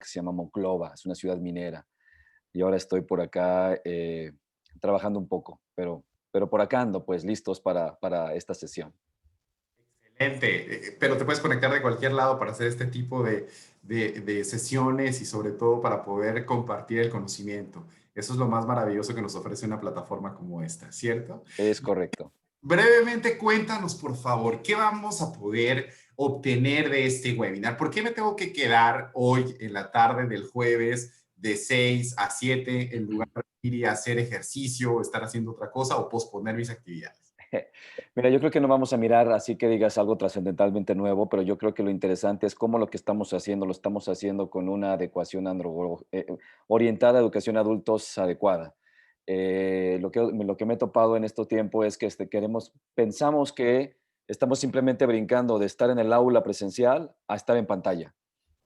que se llama Monclova, es una ciudad minera. Y ahora estoy por acá trabajando un poco, pero por acá ando, pues listos para esta sesión. Excelente, pero te puedes conectar de cualquier lado para hacer este tipo de sesiones y sobre todo para poder compartir el conocimiento. Eso es lo más maravilloso que nos ofrece una plataforma como esta, ¿cierto? Es correcto. Brevemente cuéntanos, por favor, ¿qué vamos a poder obtener de este webinar? ¿Por qué me tengo que quedar hoy en la tarde del jueves de 6 a 7 en lugar de ir y hacer ejercicio o estar haciendo otra cosa o posponer mis actividades? Mira, yo creo que no vamos a mirar así que digas algo trascendentalmente nuevo, pero yo creo que lo interesante es cómo lo que estamos haciendo, lo estamos haciendo con una adecuación orientada a educación a adultos adecuada. Lo que me he topado en este tiempo es que pensamos que estamos simplemente brincando de estar en el aula presencial a estar en pantalla.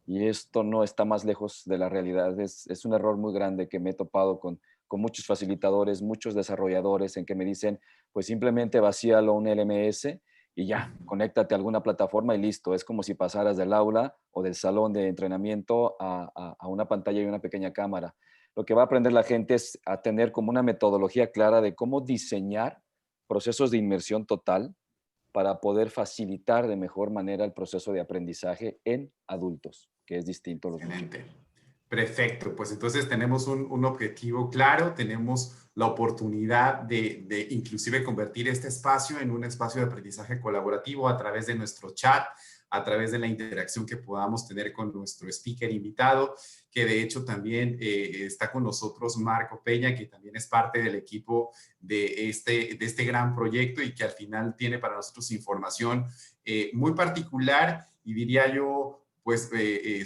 Y esto no está más lejos de la realidad. Es un error muy grande que me he topado con muchos facilitadores, muchos desarrolladores en que me dicen, pues simplemente vacíalo un LMS y ya, conéctate a alguna plataforma y listo. Es como si pasaras del aula o del salón de entrenamiento a una pantalla y una pequeña cámara. Lo que va a aprender la gente es a tener como una metodología clara de cómo diseñar procesos de inmersión total para poder facilitar de mejor manera el proceso de aprendizaje en adultos, que es distinto a los niños. Excelente. Perfecto, pues entonces tenemos un objetivo claro, tenemos la oportunidad de inclusive convertir este espacio en un espacio de aprendizaje colaborativo a través de nuestro chat, a través de la interacción que podamos tener con nuestro speaker invitado, que de hecho también está con nosotros Marco Peña, que también es parte del equipo de este gran proyecto y que al final tiene para nosotros información muy particular y diría yo pues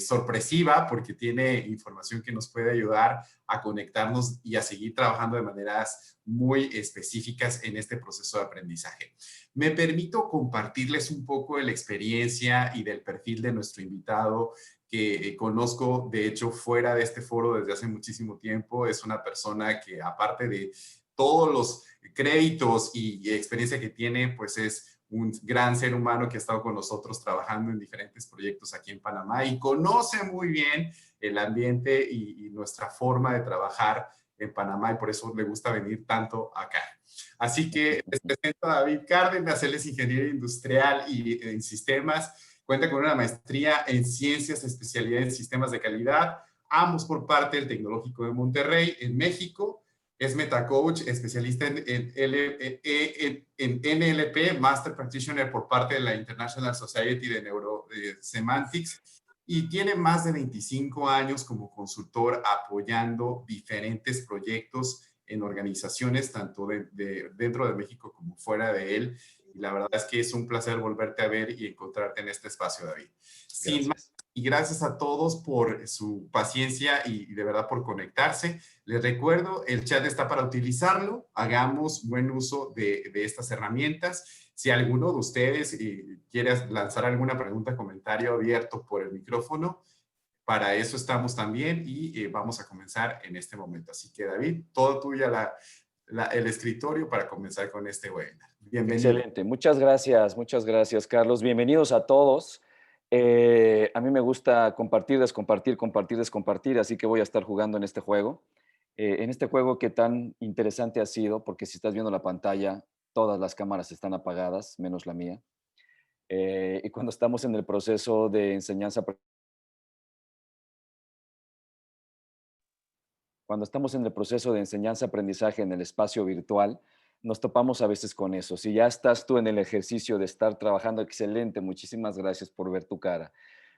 sorpresiva porque tiene información que nos puede ayudar a conectarnos y a seguir trabajando de maneras muy específicas en este proceso de aprendizaje. Me permito compartirles un poco de la experiencia y del perfil de nuestro invitado que conozco, de hecho, fuera de este foro desde hace muchísimo tiempo. Es una persona que, aparte de todos los créditos y experiencia que tiene, pues es un gran ser humano que ha estado con nosotros trabajando en diferentes proyectos aquí en Panamá y conoce muy bien el ambiente y nuestra forma de trabajar en Panamá y por eso le gusta venir tanto acá. Así que les presento a David Cárdenas, él es ingeniero industrial y en sistemas, cuenta con una maestría en ciencias, especialidad en sistemas de calidad, ambos por parte del Tecnológico de Monterrey en México. Es MetaCoach, especialista en NLP, Master Practitioner por parte de la International Society de Neurosemantics y tiene más de 25 años como consultor apoyando diferentes proyectos en organizaciones, tanto dentro de México como fuera de él. Y la verdad es que es un placer volverte a ver y encontrarte en este espacio, David. Sin más, Gracias. y gracias a todos por su paciencia y de verdad por conectarse. Les recuerdo, el chat está para utilizarlo. Hagamos buen uso de estas herramientas. Si alguno de ustedes quiere lanzar alguna pregunta, comentario abierto por el micrófono, para eso estamos también y vamos a comenzar en este momento. Así que David, todo tuyo el escritorio para comenzar con este webinar. Bienvenido. Excelente. Muchas gracias, Carlos. Bienvenidos a todos. A mí me gusta compartir, descompartir, compartir, descompartir, así que voy a estar jugando en este juego. En este juego que tan interesante ha sido, porque si estás viendo la pantalla, todas las cámaras están apagadas, menos la mía. Y cuando estamos en el proceso de cuando estamos en el proceso de enseñanza-aprendizaje en el espacio virtual, nos topamos a veces con eso. Si ya estás tú en el ejercicio de estar trabajando, excelente, muchísimas gracias por ver tu cara.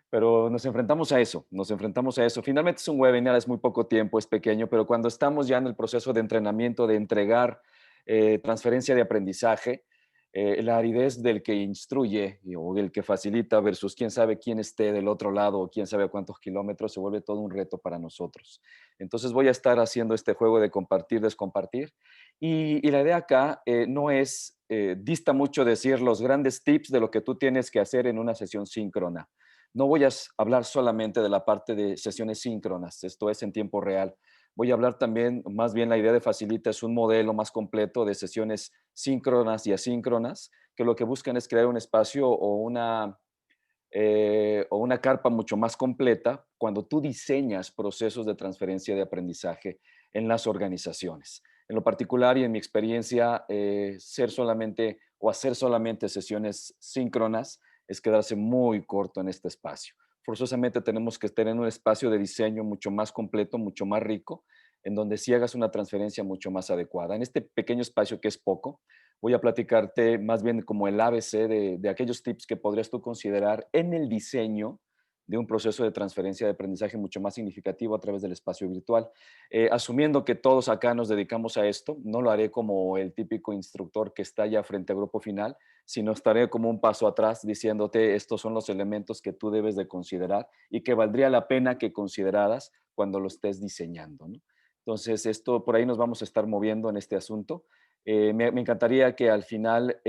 Pero nos enfrentamos a eso, nos enfrentamos a eso. Finalmente es un webinar, es muy poco tiempo, es pequeño, pero cuando estamos ya en el proceso de entrenamiento, de entregar transferencia de aprendizaje, la aridez del que instruye o del que facilita versus quién sabe quién esté del otro lado o quién sabe a cuántos kilómetros se vuelve todo un reto para nosotros. Entonces voy a estar haciendo este juego de compartir, descompartir. Y la idea acá no es, dista mucho decir los grandes tips de lo que tú tienes que hacer en una sesión síncrona. No voy a hablar solamente de la parte de sesiones síncronas, esto es en tiempo real. Voy a hablar también, más bien la idea de Facilita es un modelo más completo de sesiones síncronas y asíncronas, que lo que buscan es crear un espacio o o una carpa mucho más completa cuando tú diseñas procesos de transferencia de aprendizaje en las organizaciones. En lo particular y en mi experiencia, ser solamente o hacer solamente sesiones síncronas es quedarse muy corto en este espacio. Forzosamente tenemos que tener un espacio de diseño mucho más completo, mucho más rico, en donde sí hagas una transferencia mucho más adecuada. En este pequeño espacio que es poco, voy a platicarte más bien como el ABC de aquellos tips que podrías tú considerar en el diseño de un proceso de transferencia de aprendizaje mucho más significativo a través del espacio virtual. Asumiendo que todos acá nos dedicamos a esto, no lo haré como el típico instructor que está ya frente al grupo final, sino estaré como un paso atrás diciéndote estos son los elementos que tú debes de considerar y que valdría la pena que consideraras cuando lo estés diseñando, ¿no? Entonces, esto por ahí nos vamos a estar moviendo en este asunto. Me encantaría que al final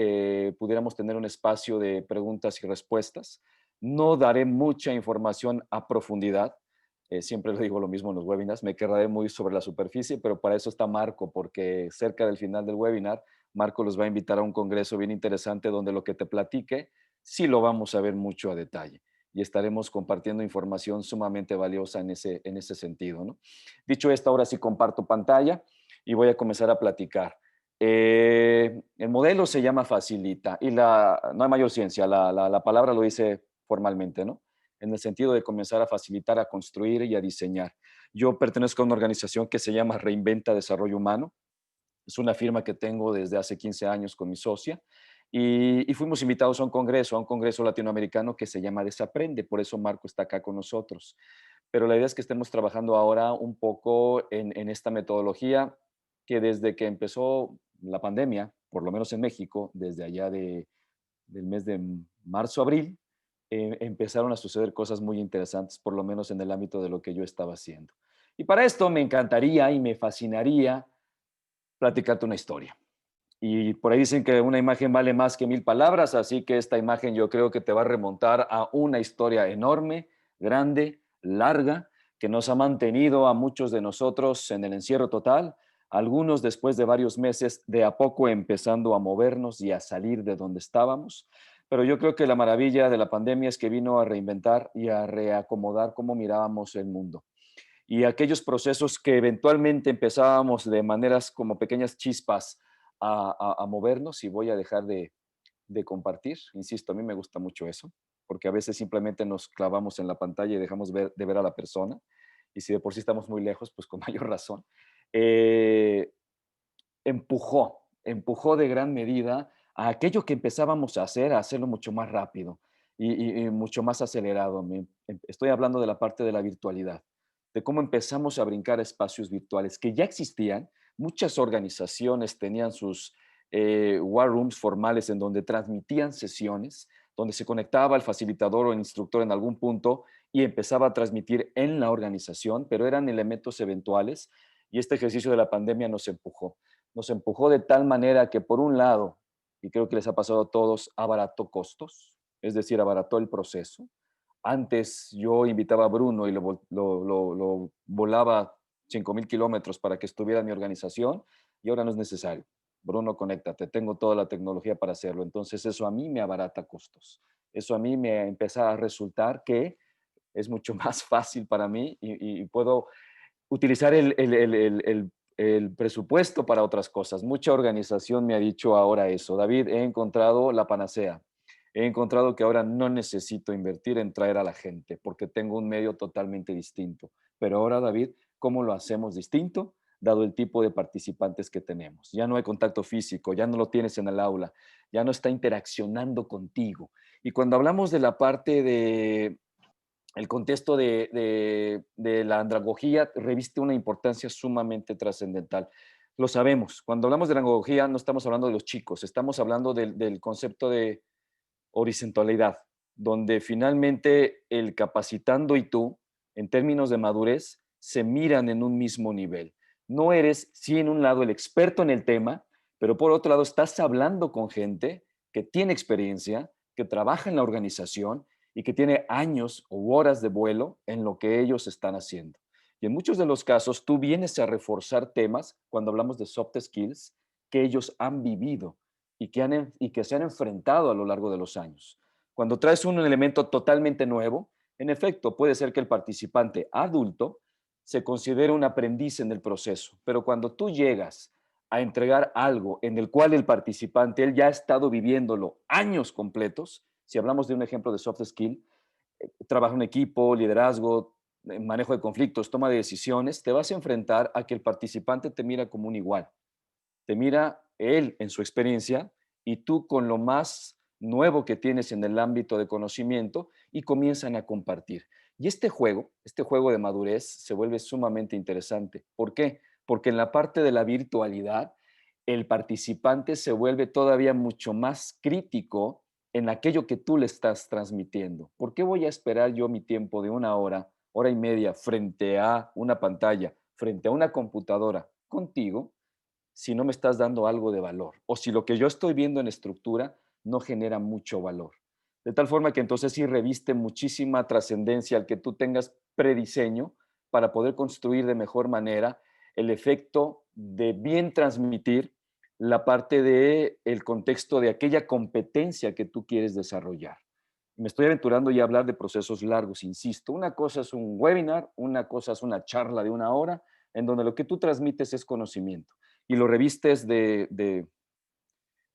pudiéramos tener un espacio de preguntas y respuestas. No daré mucha información a profundidad. Siempre le digo lo mismo en los webinars. Me quedaré muy sobre la superficie, pero para eso está Marco, porque cerca del final del webinar, Marco los va a invitar a un congreso bien interesante donde lo que te platique sí lo vamos a ver mucho a detalle y estaremos compartiendo información sumamente valiosa en ese sentido, ¿no? Dicho esto, ahora sí comparto pantalla y voy a comenzar a platicar. El modelo se llama Facilita y no hay mayor ciencia, la palabra lo dice formalmente, ¿no? En el sentido de comenzar a facilitar, a construir y a diseñar. Yo pertenezco a una organización que se llama Reinventa Desarrollo Humano. Es una firma que tengo desde hace 15 años con mi socia y fuimos invitados a un congreso latinoamericano que se llama Desaprende, por eso Marco está acá con nosotros. Pero la idea es que estemos trabajando ahora un poco en esta metodología que desde que empezó la pandemia, por lo menos en México, desde allá del mes de marzo, abril, empezaron a suceder cosas muy interesantes, por lo menos en el ámbito de lo que yo estaba haciendo. Y para esto me encantaría y me fascinaría platicarte una historia. Y por ahí dicen que una imagen vale más que 1000 palabras, así que esta imagen yo creo que te va a remontar a una historia enorme, grande, larga, que nos ha mantenido a muchos de nosotros en el encierro total, algunos después de varios meses de a poco empezando a movernos y a salir de donde estábamos. Pero yo creo que la maravilla de la pandemia es que vino a reinventar y a reacomodar cómo mirábamos el mundo y aquellos procesos que eventualmente empezábamos de maneras como pequeñas chispas a movernos y voy a dejar de compartir. Insisto, a mí me gusta mucho eso, porque a veces simplemente nos clavamos en la pantalla y dejamos de ver a la persona. Y si de por sí estamos muy lejos, pues con mayor razón. Eh, empujó de gran medida a aquello que empezábamos a hacer, a hacerlo mucho más rápido y mucho más acelerado. Estoy hablando de la parte de la virtualidad, de cómo empezamos a brincar a espacios virtuales que ya existían. Muchas organizaciones tenían sus war rooms formales en donde transmitían sesiones, donde se conectaba el facilitador o el instructor en algún punto y empezaba a transmitir en la organización, pero eran elementos eventuales y este ejercicio de la pandemia nos empujó de tal manera que por un lado, y creo que les ha pasado a todos, abarató costos, es decir, abarató el proceso. Antes yo invitaba a Bruno y lo volaba 5000 kilómetros para que estuviera en mi organización y ahora no es necesario. Bruno, conéctate, tengo toda la tecnología para hacerlo. Entonces eso a mí me abarata costos. Eso a mí me empieza a resultar que es mucho más fácil para mí y puedo utilizar el presupuesto para otras cosas. Mucha organización me ha dicho ahora eso. David, he encontrado la panacea. He encontrado que ahora no necesito invertir en traer a la gente porque tengo un medio totalmente distinto. Pero ahora, David, ¿cómo lo hacemos distinto? Dado el tipo de participantes que tenemos. Ya no hay contacto físico, ya no lo tienes en el aula, ya no está interaccionando contigo. Y cuando hablamos de la parte de el contexto de la andragogía reviste una importancia sumamente trascendental. Lo sabemos, cuando hablamos de la andragogía no estamos hablando de los chicos, estamos hablando del concepto de horizontalidad, donde finalmente el capacitando y tú, en términos de madurez, se miran en un mismo nivel. No eres, sí, en un lado el experto en el tema, pero por otro lado estás hablando con gente que tiene experiencia, que trabaja en la organización y que tiene años u horas de vuelo en lo que ellos están haciendo. Y en muchos de los casos tú vienes a reforzar temas cuando hablamos de soft skills que ellos han vivido y que se han enfrentado a lo largo de los años. Cuando traes un elemento totalmente nuevo, en efecto, puede ser que el participante adulto se considere un aprendiz en el proceso, pero cuando tú llegas a entregar algo en el cual el participante, él ya ha estado viviéndolo años completos, si hablamos de un ejemplo de soft skill, trabajo en equipo, liderazgo, manejo de conflictos, toma de decisiones, te vas a enfrentar a que el participante te mira como un igual, te mira él en su experiencia y tú con lo más nuevo que tienes en el ámbito de conocimiento y comienzan a compartir. Y este juego de madurez se vuelve sumamente interesante. ¿Por qué? Porque en la parte de la virtualidad, el participante se vuelve todavía mucho más crítico en aquello que tú le estás transmitiendo. ¿Por qué voy a esperar yo mi tiempo de una hora, hora y media frente a una pantalla, frente a una computadora contigo, si no me estás dando algo de valor o si lo que yo estoy viendo en estructura no genera mucho valor? De tal forma que entonces sí reviste muchísima trascendencia al que tú tengas prediseño para poder construir de mejor manera el efecto de bien transmitir la parte de el contexto de aquella competencia que tú quieres desarrollar. Me estoy aventurando ya a hablar de procesos largos, insisto. Una cosa es un webinar, una cosa es una charla de una hora, en donde lo que tú transmites es conocimiento y lo revistes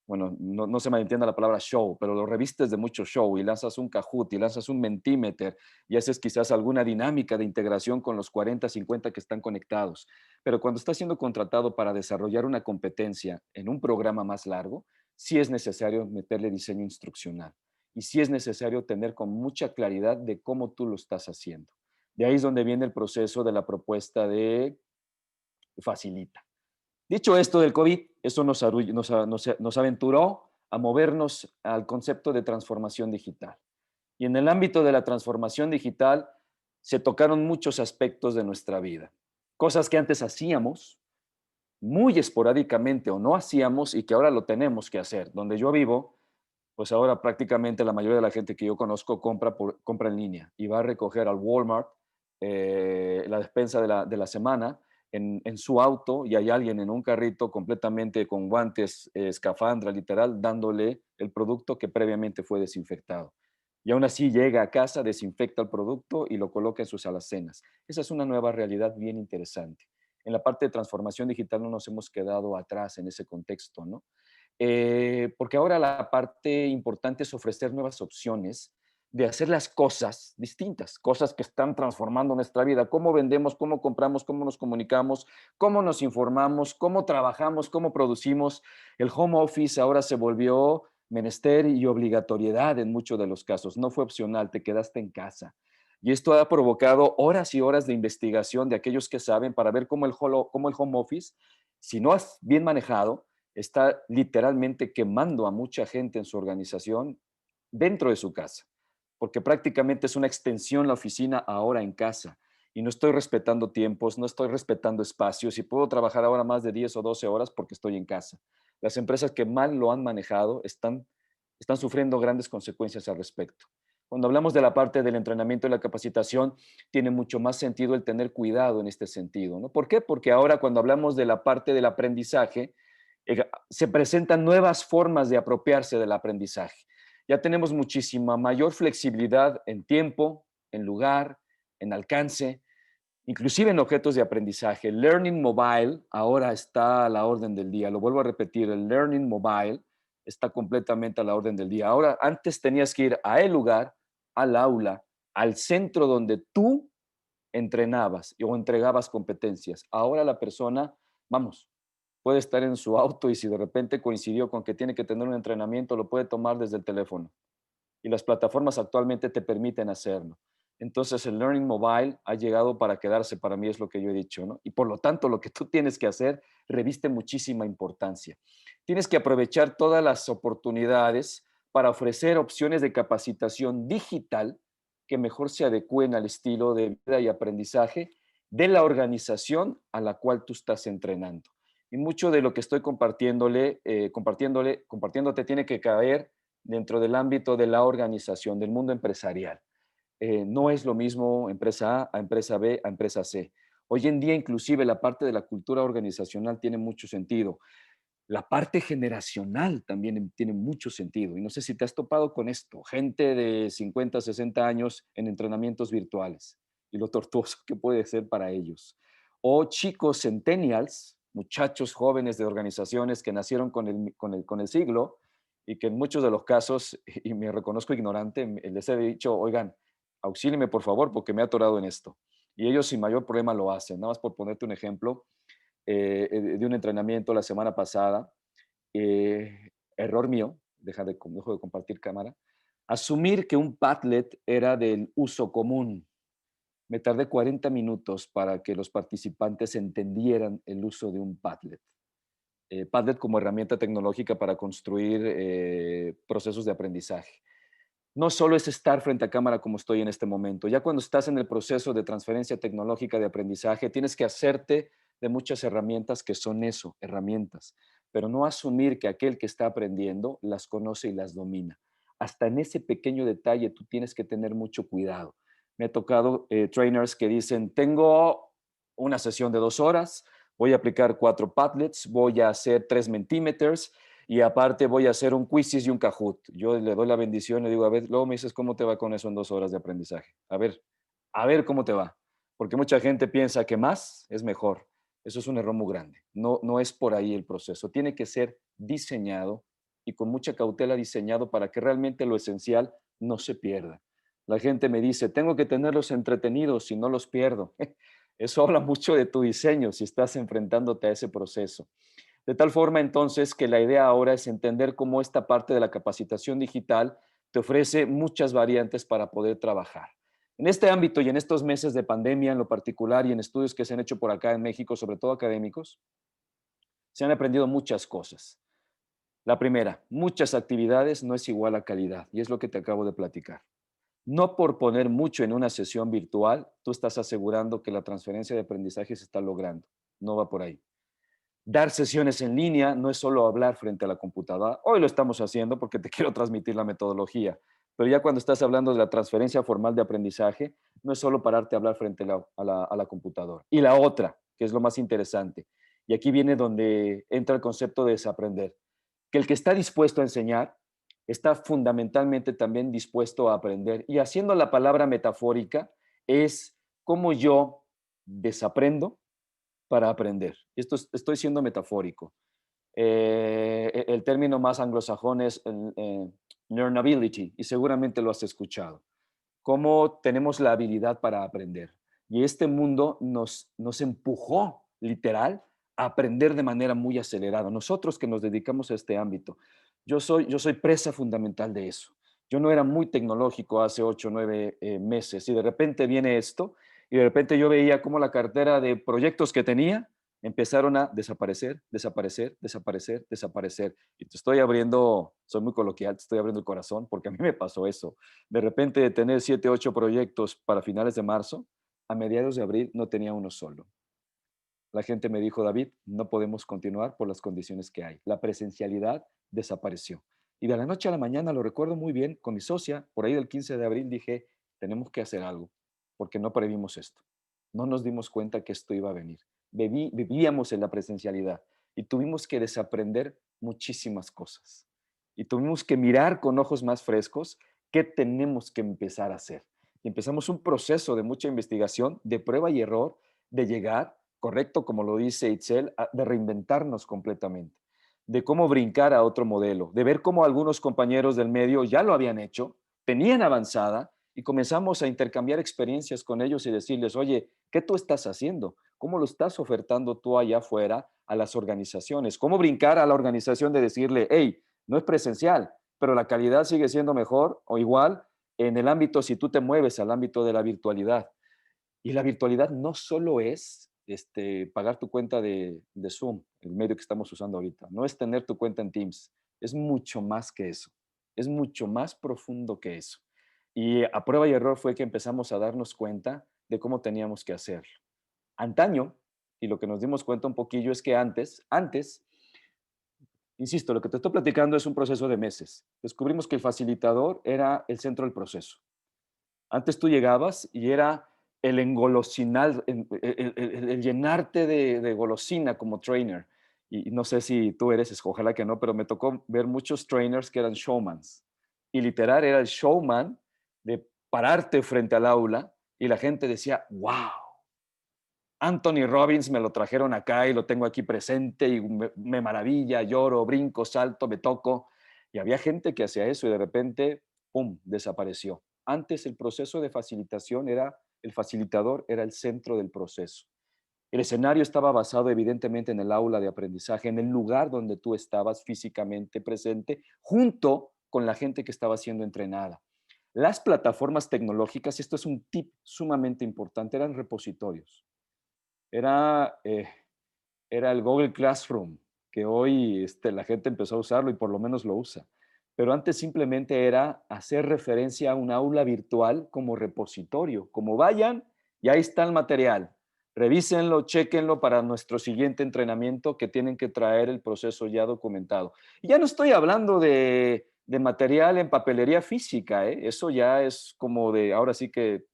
bueno, no se malentienda la palabra show, pero lo revistes de mucho show y lanzas un Kahoot y lanzas un Mentimeter y haces quizás alguna dinámica de integración con los 40, 50 que están conectados. Pero cuando estás siendo contratado para desarrollar una competencia en un programa más largo, sí es necesario meterle diseño instruccional y sí es necesario tener con mucha claridad de cómo tú lo estás haciendo. De ahí es donde viene el proceso de la propuesta de facilita. Dicho esto del COVID, eso nos aventuró a movernos al concepto de transformación digital. Y en el ámbito de la transformación digital se tocaron muchos aspectos de nuestra vida. Cosas que antes hacíamos muy esporádicamente o no hacíamos y que ahora lo tenemos que hacer. Donde yo vivo, pues ahora prácticamente la mayoría de la gente que yo conozco compra en línea y va a recoger al Walmart la despensa de la semana en su auto y hay alguien en un carrito completamente con guantes, escafandra, literal, dándole el producto que previamente fue desinfectado. Y aún así llega a casa, desinfecta el producto y lo coloca en sus alacenas. Esa es una nueva realidad bien interesante. En la parte de transformación digital no nos hemos quedado atrás en ese contexto, ¿no? Porque ahora la parte importante es ofrecer nuevas opciones de hacer las cosas distintas, cosas que están transformando nuestra vida, cómo vendemos, cómo compramos, cómo nos comunicamos, cómo nos informamos, cómo trabajamos, cómo producimos. El home office ahora se volvió menester y obligatoriedad en muchos de los casos, no fue opcional, te quedaste en casa. Y esto ha provocado horas y horas de investigación de aquellos que saben para ver cómo el home office, si no has bien manejado, está literalmente quemando a mucha gente en su organización dentro de su casa, porque prácticamente es una extensión la oficina ahora en casa y no estoy respetando tiempos, no estoy respetando espacios y puedo trabajar ahora más de 10 o 12 horas porque estoy en casa. Las empresas que mal lo han manejado están sufriendo grandes consecuencias al respecto. Cuando hablamos de la parte del entrenamiento y la capacitación, tiene mucho más sentido el tener cuidado en este sentido, ¿no? ¿Por qué? Porque ahora cuando hablamos de la parte del aprendizaje, se presentan nuevas formas de apropiarse del aprendizaje. Ya tenemos muchísima mayor flexibilidad en tiempo, en lugar, en alcance, inclusive en objetos de aprendizaje. El Learning Mobile ahora está a la orden del día. Lo vuelvo a repetir, el Learning Mobile está completamente a la orden del día. Ahora, antes tenías que ir a el lugar, al aula, al centro donde tú entrenabas o entregabas competencias. Ahora la persona, vamos, puede estar en su auto y si de repente coincidió con que tiene que tener un entrenamiento, lo puede tomar desde el teléfono. Y las plataformas actualmente te permiten hacerlo. Entonces el Learning Mobile ha llegado para quedarse, para mí es lo que yo he dicho, ¿no? Y por lo tanto lo que tú tienes que hacer reviste muchísima importancia. Tienes que aprovechar todas las oportunidades para ofrecer opciones de capacitación digital que mejor se adecúen al estilo de vida y aprendizaje de la organización a la cual tú estás entrenando. Y mucho de lo que estoy compartiéndote tiene que caer dentro del ámbito de la organización, del mundo empresarial. No es lo mismo empresa A empresa B a empresa C. Hoy en día, inclusive, la parte de la cultura organizacional tiene mucho sentido. La parte generacional también tiene mucho sentido. Y no sé si te has topado con esto, gente de 50, 60 años en entrenamientos virtuales y lo tortuoso que puede ser para ellos. O chicos centennials, muchachos jóvenes de organizaciones que nacieron con el siglo y que en muchos de los casos, y me reconozco ignorante, les he dicho, oigan, auxílieme por favor porque me he atorado en esto. Y ellos sin mayor problema lo hacen. Nada más por ponerte un ejemplo, de un entrenamiento la semana pasada, error mío, dejo de compartir cámara, asumir que un Padlet era del uso común. Me tardé 40 minutos para que los participantes entendieran el uso de un Padlet. Padlet como herramienta tecnológica para construir procesos de aprendizaje. No solo es estar frente a cámara como estoy en este momento. Ya cuando estás en el proceso de transferencia tecnológica de aprendizaje, tienes que hacerte de muchas herramientas que son eso, herramientas, pero no asumir que aquel que está aprendiendo las conoce y las domina. Hasta en ese pequeño detalle tú tienes que tener mucho cuidado. Me ha tocado trainers que dicen, tengo una sesión de 2 horas, voy a aplicar 4 Padlets, voy a hacer 3 Mentimeters, y aparte voy a hacer un quizzes y un Kahoot. Yo le doy la bendición, le digo, a ver, luego me dices cómo te va con eso en 2 horas de aprendizaje. A ver cómo te va. Porque mucha gente piensa que más es mejor. Eso es un error muy grande. No, no es por ahí el proceso. Tiene que ser diseñado y con mucha cautela diseñado para que realmente lo esencial no se pierda. La gente me dice, tengo que tenerlos entretenidos si no los pierdo. Eso habla mucho de tu diseño si estás enfrentándote a ese proceso. De tal forma entonces que la idea ahora es entender cómo esta parte de la capacitación digital te ofrece muchas variantes para poder trabajar. En este ámbito y en estos meses de pandemia en lo particular y en estudios que se han hecho por acá en México, sobre todo académicos, se han aprendido muchas cosas. La primera, muchas actividades no es igual a calidad y es lo que te acabo de platicar. No por poner mucho en una sesión virtual, tú estás asegurando que la transferencia de aprendizaje se está logrando. No va por ahí. Dar sesiones en línea no es solo hablar frente a la computadora. Hoy lo estamos haciendo porque te quiero transmitir la metodología, pero ya cuando estás hablando de la transferencia formal de aprendizaje, no es solo pararte a hablar frente a la computadora. Y la otra, que es lo más interesante, y aquí viene donde entra el concepto de desaprender, que el que está dispuesto a enseñar está fundamentalmente también dispuesto a aprender. Y haciendo la palabra metafórica es como yo desaprendo para aprender. Y estoy siendo metafórico. El término más anglosajón es learnability, y seguramente lo has escuchado. Cómo tenemos la habilidad para aprender. Y este mundo nos empujó, literal, a aprender de manera muy acelerada. Nosotros que nos dedicamos a este ámbito, yo soy presa fundamental de eso. Yo no era muy tecnológico hace 8 o 9 meses y de repente viene esto y de repente yo veía cómo la cartera de proyectos que tenía empezaron a desaparecer, desaparecer, desaparecer, desaparecer. Y te estoy abriendo, soy muy coloquial, te estoy abriendo el corazón porque a mí me pasó eso. De repente de tener 7, 8 proyectos para finales de marzo, a mediados de abril no tenía uno solo. La gente me dijo, David, no podemos continuar por las condiciones que hay. La presencialidad desapareció. Y de la noche a la mañana, lo recuerdo muy bien, con mi socia, por ahí del 15 de abril dije, tenemos que hacer algo, porque no previmos esto. No nos dimos cuenta que esto iba a venir. Vivíamos en la presencialidad y tuvimos que desaprender muchísimas cosas. Y tuvimos que mirar con ojos más frescos qué tenemos que empezar a hacer. Y empezamos un proceso de mucha investigación, de prueba y error, de llegar, correcto, como lo dice Itzel, de reinventarnos completamente, de cómo brincar a otro modelo, de ver cómo algunos compañeros del medio ya lo habían hecho, tenían avanzada y comenzamos a intercambiar experiencias con ellos y decirles, oye, ¿qué tú estás haciendo? ¿Cómo lo estás ofertando tú allá afuera a las organizaciones? ¿Cómo brincar a la organización de decirle, hey, no es presencial, pero la calidad sigue siendo mejor o igual en el ámbito si tú te mueves al ámbito de la virtualidad? Y la virtualidad no solo es pagar tu cuenta de Zoom, el medio que estamos usando ahorita, no es tener tu cuenta en Teams, es mucho más que eso, es mucho más profundo que eso. Y a prueba y error fue que empezamos a darnos cuenta de cómo teníamos que hacerlo. Antaño, y lo que nos dimos cuenta un poquillo es que antes, insisto, lo que te estoy platicando es un proceso de meses. Descubrimos que el facilitador era el centro del proceso. Antes tú llegabas y era el engolosinar, el llenarte de golosina como trainer. y no sé si tú eres, ojalá que no, pero me tocó ver muchos trainers que eran showmans. Y literal era el showman de pararte frente al aula y la gente decía, wow, Anthony Robbins me lo trajeron acá y lo tengo aquí presente y me maravilla, lloro, brinco, salto, me toco. Y había gente que hacía eso y de repente, ¡pum!, desapareció. Antes el proceso de facilitación era, el facilitador era el centro del proceso. El escenario estaba basado evidentemente en el aula de aprendizaje, en el lugar donde tú estabas físicamente presente, junto con la gente que estaba siendo entrenada. Las plataformas tecnológicas, y esto es un tip sumamente importante, eran repositorios. Era, era el Google Classroom, que hoy la gente empezó a usarlo y por lo menos lo usa. Pero antes simplemente era hacer referencia a un aula virtual como repositorio, como vayan y ahí está el material. Revísenlo, chequenlo para nuestro siguiente entrenamiento que tienen que traer el proceso ya documentado. Y ya no estoy hablando de material en papelería física, ¿eh? Eso ya es como de, ahora sí que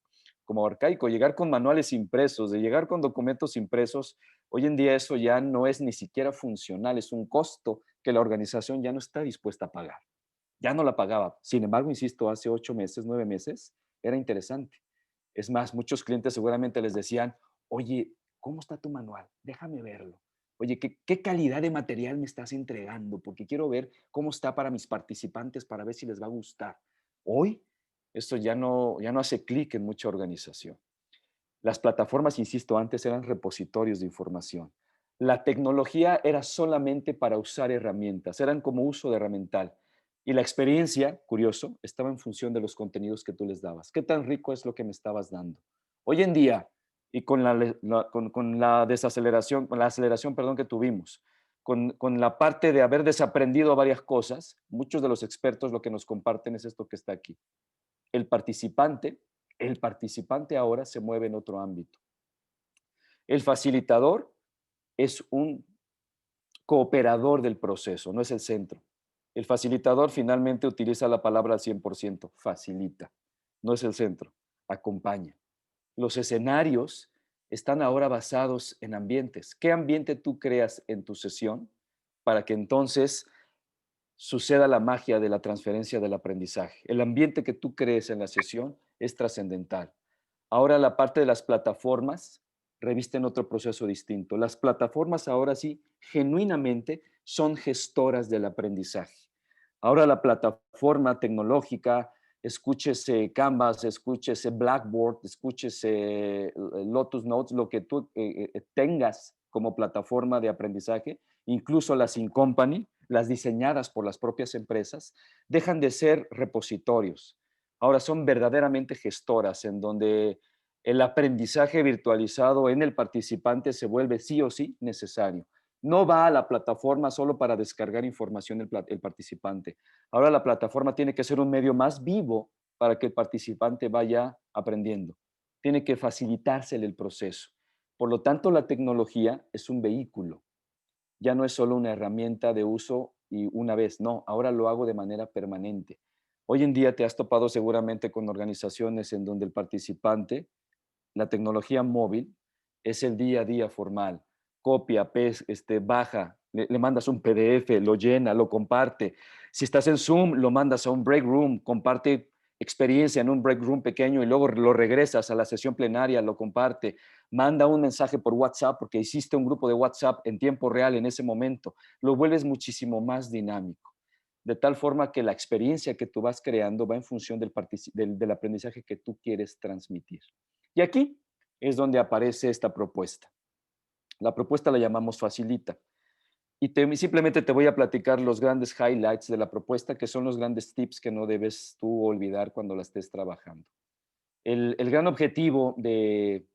como arcaico, llegar con manuales impresos, de llegar con documentos impresos. Hoy en día eso ya no es ni siquiera funcional, es un costo que la organización ya no está dispuesta a pagar. Ya no la pagaba. Sin embargo, insisto, hace 8 meses, 9 meses, era interesante. Es más, muchos clientes seguramente les decían, oye, ¿cómo está tu manual? Déjame verlo. Oye, ¿qué calidad de material me estás entregando? Porque quiero ver cómo está para mis participantes para ver si les va a gustar. Hoy, esto ya no hace clic en mucha organización. Las plataformas, insisto, antes eran repositorios de información. La tecnología era solamente para usar herramientas, eran como uso de herramental. Y la experiencia, curioso, estaba en función de los contenidos que tú les dabas. ¿Qué tan rico es lo que me estabas dando? Hoy en día, y con la desaceleración, con la aceleración, perdón, que tuvimos, con la parte de haber desaprendido varias cosas, muchos de los expertos lo que nos comparten es esto que está aquí. El participante, el participante ahora se mueve en otro ámbito. El facilitador es un cooperador del proceso, no es el centro. El facilitador finalmente utiliza la palabra al 100%, facilita, no es el centro, acompaña. Los escenarios están ahora basados en ambientes. ¿Qué ambiente tú creas en tu sesión para que entonces suceda la magia de la transferencia del aprendizaje? El ambiente que tú crees en la sesión es trascendental. Ahora la parte de las plataformas revisten otro proceso distinto. Las plataformas ahora sí, genuinamente, son gestoras del aprendizaje. Ahora la plataforma tecnológica, escúchese Canvas, escúchese Blackboard, escúchese Lotus Notes, lo que tú tengas como plataforma de aprendizaje, incluso las in company, las diseñadas por las propias empresas, dejan de ser repositorios. Ahora son verdaderamente gestoras en donde el aprendizaje virtualizado en el participante se vuelve sí o sí necesario. No va a la plataforma solo para descargar información el participante. Ahora la plataforma tiene que ser un medio más vivo para que el participante vaya aprendiendo. Tiene que facilitársele el proceso. Por lo tanto, la tecnología es un vehículo. Ya no es solo una herramienta de uso y una vez, no, ahora lo hago de manera permanente. Hoy en día te has topado seguramente con organizaciones en donde el participante, la tecnología móvil, es el día a día formal. Copia, baja, le mandas un PDF, lo llena, lo comparte. Si estás en Zoom, lo mandas a un break room, comparte experiencia en un break room pequeño y luego lo regresas a la sesión plenaria, lo comparte. Manda un mensaje por WhatsApp porque hiciste un grupo de WhatsApp en tiempo real en ese momento. Lo vuelves muchísimo más dinámico. De tal forma que la experiencia que tú vas creando va en función del aprendizaje que tú quieres transmitir. Y aquí es donde aparece esta propuesta. La propuesta la llamamos Facilita. Y simplemente te voy a platicar los grandes highlights de la propuesta, que son los grandes tips que no debes tú olvidar cuando la estés trabajando. El gran objetivo del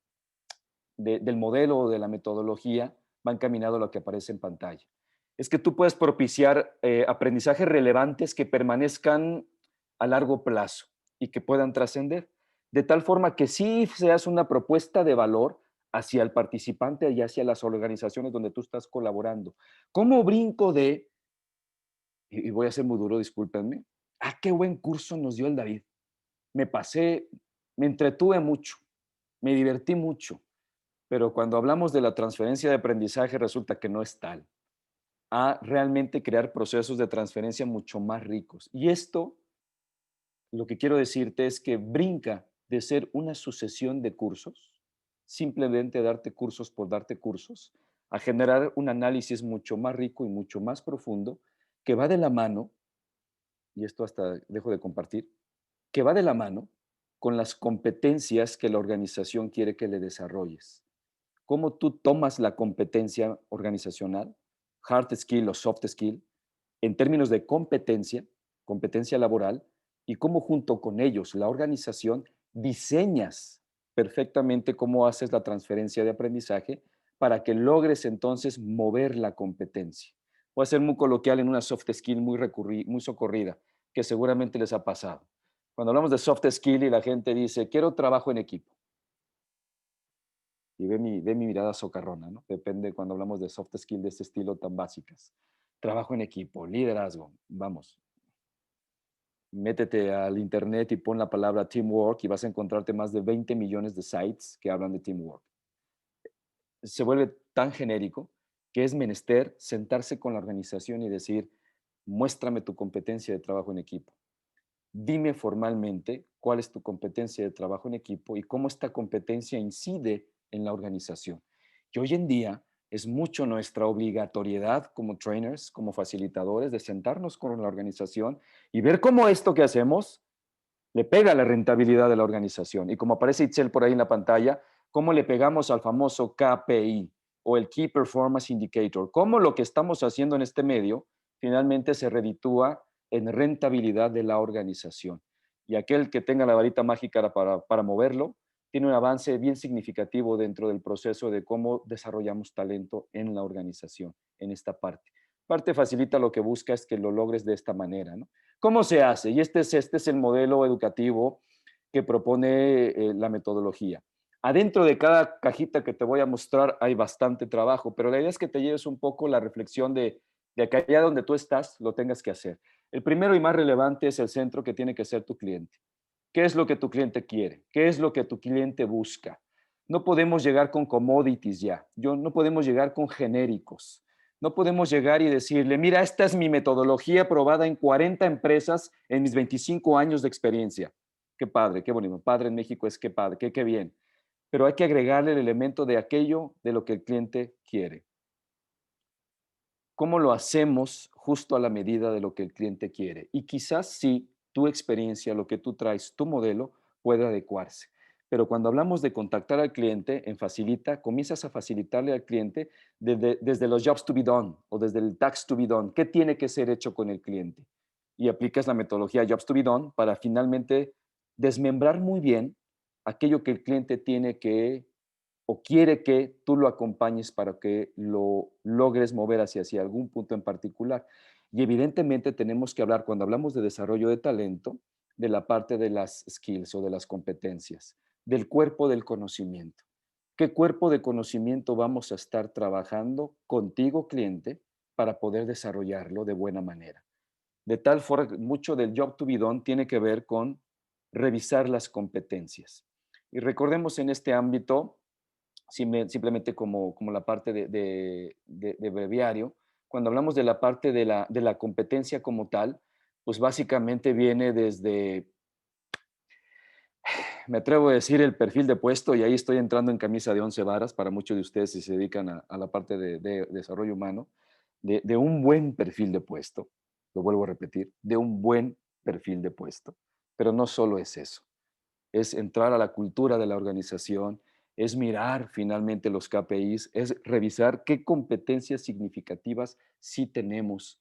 modelo o de la metodología va encaminado a lo que aparece en pantalla. Es que tú puedes propiciar aprendizajes relevantes que permanezcan a largo plazo y que puedan trascender, de tal forma que sí seas una propuesta de valor hacia el participante y hacia las organizaciones donde tú estás colaborando. ¿Cómo brinco y voy a ser muy duro, discúlpenme, qué buen curso nos dio el David? Me pasé, me entretuve mucho, me divertí mucho, pero cuando hablamos de la transferencia de aprendizaje resulta que no es tal. a realmente crear procesos de transferencia mucho más ricos. Y esto, lo que quiero decirte es que brinca de ser una sucesión de cursos, simplemente darte cursos por darte cursos, a generar un análisis mucho más rico y mucho más profundo que va de la mano, y esto hasta dejo de compartir, que va de la mano con las competencias que la organización quiere que le desarrolles. Cómo tú tomas la competencia organizacional, hard skill o soft skill, en términos de competencia, competencia laboral, y cómo junto con ellos, la organización, diseñas perfectamente cómo haces la transferencia de aprendizaje para que logres entonces mover la competencia. Voy a ser muy coloquial en una soft skill muy socorrida, que seguramente les ha pasado. Cuando hablamos de soft skill y la gente dice, quiero trabajo en equipo, y ve mi mirada socarrona, ¿no? Depende cuando hablamos de soft skill de este estilo tan básicas. Trabajo en equipo, liderazgo, vamos, métete al internet y pon la palabra teamwork y vas a encontrarte más de 20 millones de sites que hablan de teamwork. Se vuelve tan genérico que es menester sentarse con la organización y decir, muéstrame tu competencia de trabajo en equipo. Dime formalmente cuál es tu competencia de trabajo en equipo y cómo esta competencia incide en la organización. Y hoy en día es mucho nuestra obligatoriedad como trainers, como facilitadores, de sentarnos con la organización y ver cómo esto que hacemos le pega a la rentabilidad de la organización. Y como aparece Itzel por ahí en la pantalla, cómo le pegamos al famoso KPI o el Key Performance Indicator, cómo lo que estamos haciendo en este medio finalmente se reditúa en rentabilidad de la organización. Y aquel que tenga la varita mágica para moverlo, tiene un avance bien significativo dentro del proceso de cómo desarrollamos talento en la organización, en esta parte. Parte facilita lo que busca es que lo logres de esta manera, ¿no? ¿Cómo se hace? Y este es el modelo educativo que propone la metodología. Adentro de cada cajita que te voy a mostrar hay bastante trabajo, pero la idea es que te lleves un poco la reflexión de que allá donde tú estás lo tengas que hacer. El primero y más relevante es el centro que tiene que ser tu cliente. ¿Qué es lo que tu cliente quiere? ¿Qué es lo que tu cliente busca? No podemos llegar con commodities ya. No podemos llegar con genéricos. No podemos llegar y decirle, mira, esta es mi metodología probada en 40 empresas en mis 25 años de experiencia. Qué padre, qué bonito. Padre en México es qué padre, qué bien. Pero hay que agregarle el elemento de aquello de lo que el cliente quiere. ¿Cómo lo hacemos justo a la medida de lo que el cliente quiere? Y quizás sí, tu experiencia, lo que tú traes, tu modelo, puede adecuarse. Pero cuando hablamos de contactar al cliente en Facilita, comienzas a facilitarle al cliente desde los jobs to be done o desde el tax to be done. ¿Qué tiene que ser hecho con el cliente? Y aplicas la metodología jobs to be done para finalmente desmembrar muy bien aquello que el cliente tiene que o quiere que tú lo acompañes para que lo logres mover hacia algún punto en particular. Y evidentemente tenemos que hablar, cuando hablamos de desarrollo de talento, de la parte de las skills o de las competencias, del cuerpo del conocimiento. ¿Qué cuerpo de conocimiento vamos a estar trabajando contigo, cliente, para poder desarrollarlo de buena manera? De tal forma, mucho del job to be done tiene que ver con revisar las competencias. Y recordemos en este ámbito, simplemente como la parte de breviario, cuando hablamos de la parte de la competencia como tal, pues básicamente viene desde, me atrevo a decir, el perfil de puesto, y ahí estoy entrando en camisa de 11 varas para muchos de ustedes si se dedican a la parte de desarrollo humano, de un buen perfil de puesto, lo vuelvo a repetir, de un buen perfil de puesto. Pero no solo es eso, es entrar a la cultura de la organización, es mirar finalmente los KPIs, es revisar qué competencias significativas sí tenemos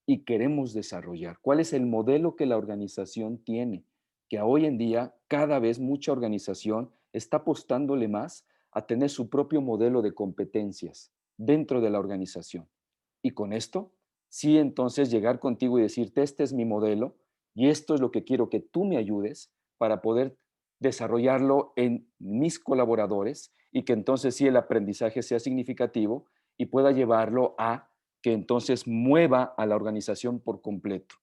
y queremos desarrollar. ¿Cuál es el modelo que la organización tiene? Que hoy en día cada vez mucha organización está apostándole más a tener su propio modelo de competencias dentro de la organización. Y con esto, sí, entonces llegar contigo y decirte, este es mi modelo y esto es lo que quiero que tú me ayudes para poder desarrollarlo en mis colaboradores y que entonces sí el aprendizaje sea significativo y pueda llevarlo a que entonces mueva a la organización por completo.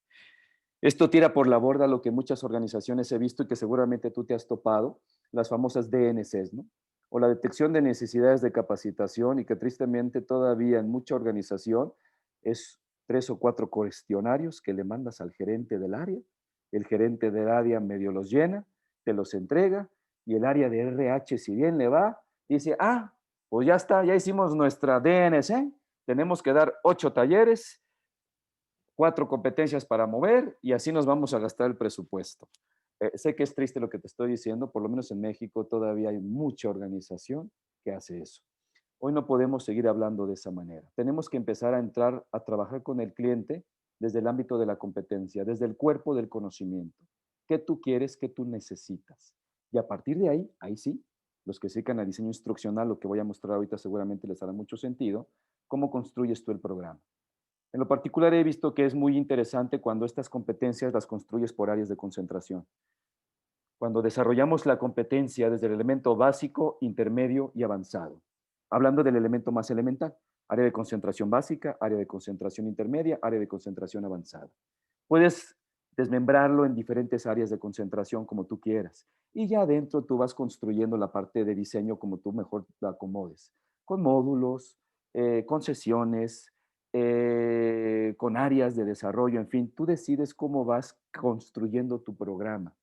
Esto tira por la borda lo que muchas organizaciones he visto y que seguramente tú te has topado, las famosas DNCs, ¿no? O la detección de necesidades de capacitación y que tristemente todavía en mucha organización Es 3 o 4 cuestionarios que le mandas al gerente del área. El gerente del área medio los llena, te los entrega y el área de RH, si bien le va, dice, ah, pues ya está, ya hicimos nuestra DNC, tenemos que dar 8 talleres, 4 competencias para mover y así nos vamos a gastar el presupuesto. Sé que es triste lo que te estoy diciendo, por lo menos en México todavía hay mucha organización que hace eso. Hoy no podemos seguir hablando de esa manera. Tenemos que empezar a entrar a trabajar con el cliente desde el ámbito de la competencia, desde el cuerpo del conocimiento. ¿Qué tú quieres? ¿Qué tú necesitas? Y a partir de ahí, ahí sí, los que se dedican a diseño instruccional, lo que voy a mostrar ahorita seguramente les hará mucho sentido, cómo construyes tú el programa. En lo particular he visto que es muy interesante cuando estas competencias las construyes por áreas de concentración. Cuando desarrollamos la competencia desde el elemento básico, intermedio y avanzado. Hablando del elemento más elemental, área de concentración básica, área de concentración intermedia, área de concentración avanzada. Puedes desmembrarlo en diferentes áreas de concentración como tú quieras. Y ya adentro tú vas construyendo la parte de diseño como tú mejor la acomodes. Con módulos, con sesiones, con áreas de desarrollo, en fin, tú decides cómo vas construyendo tu programa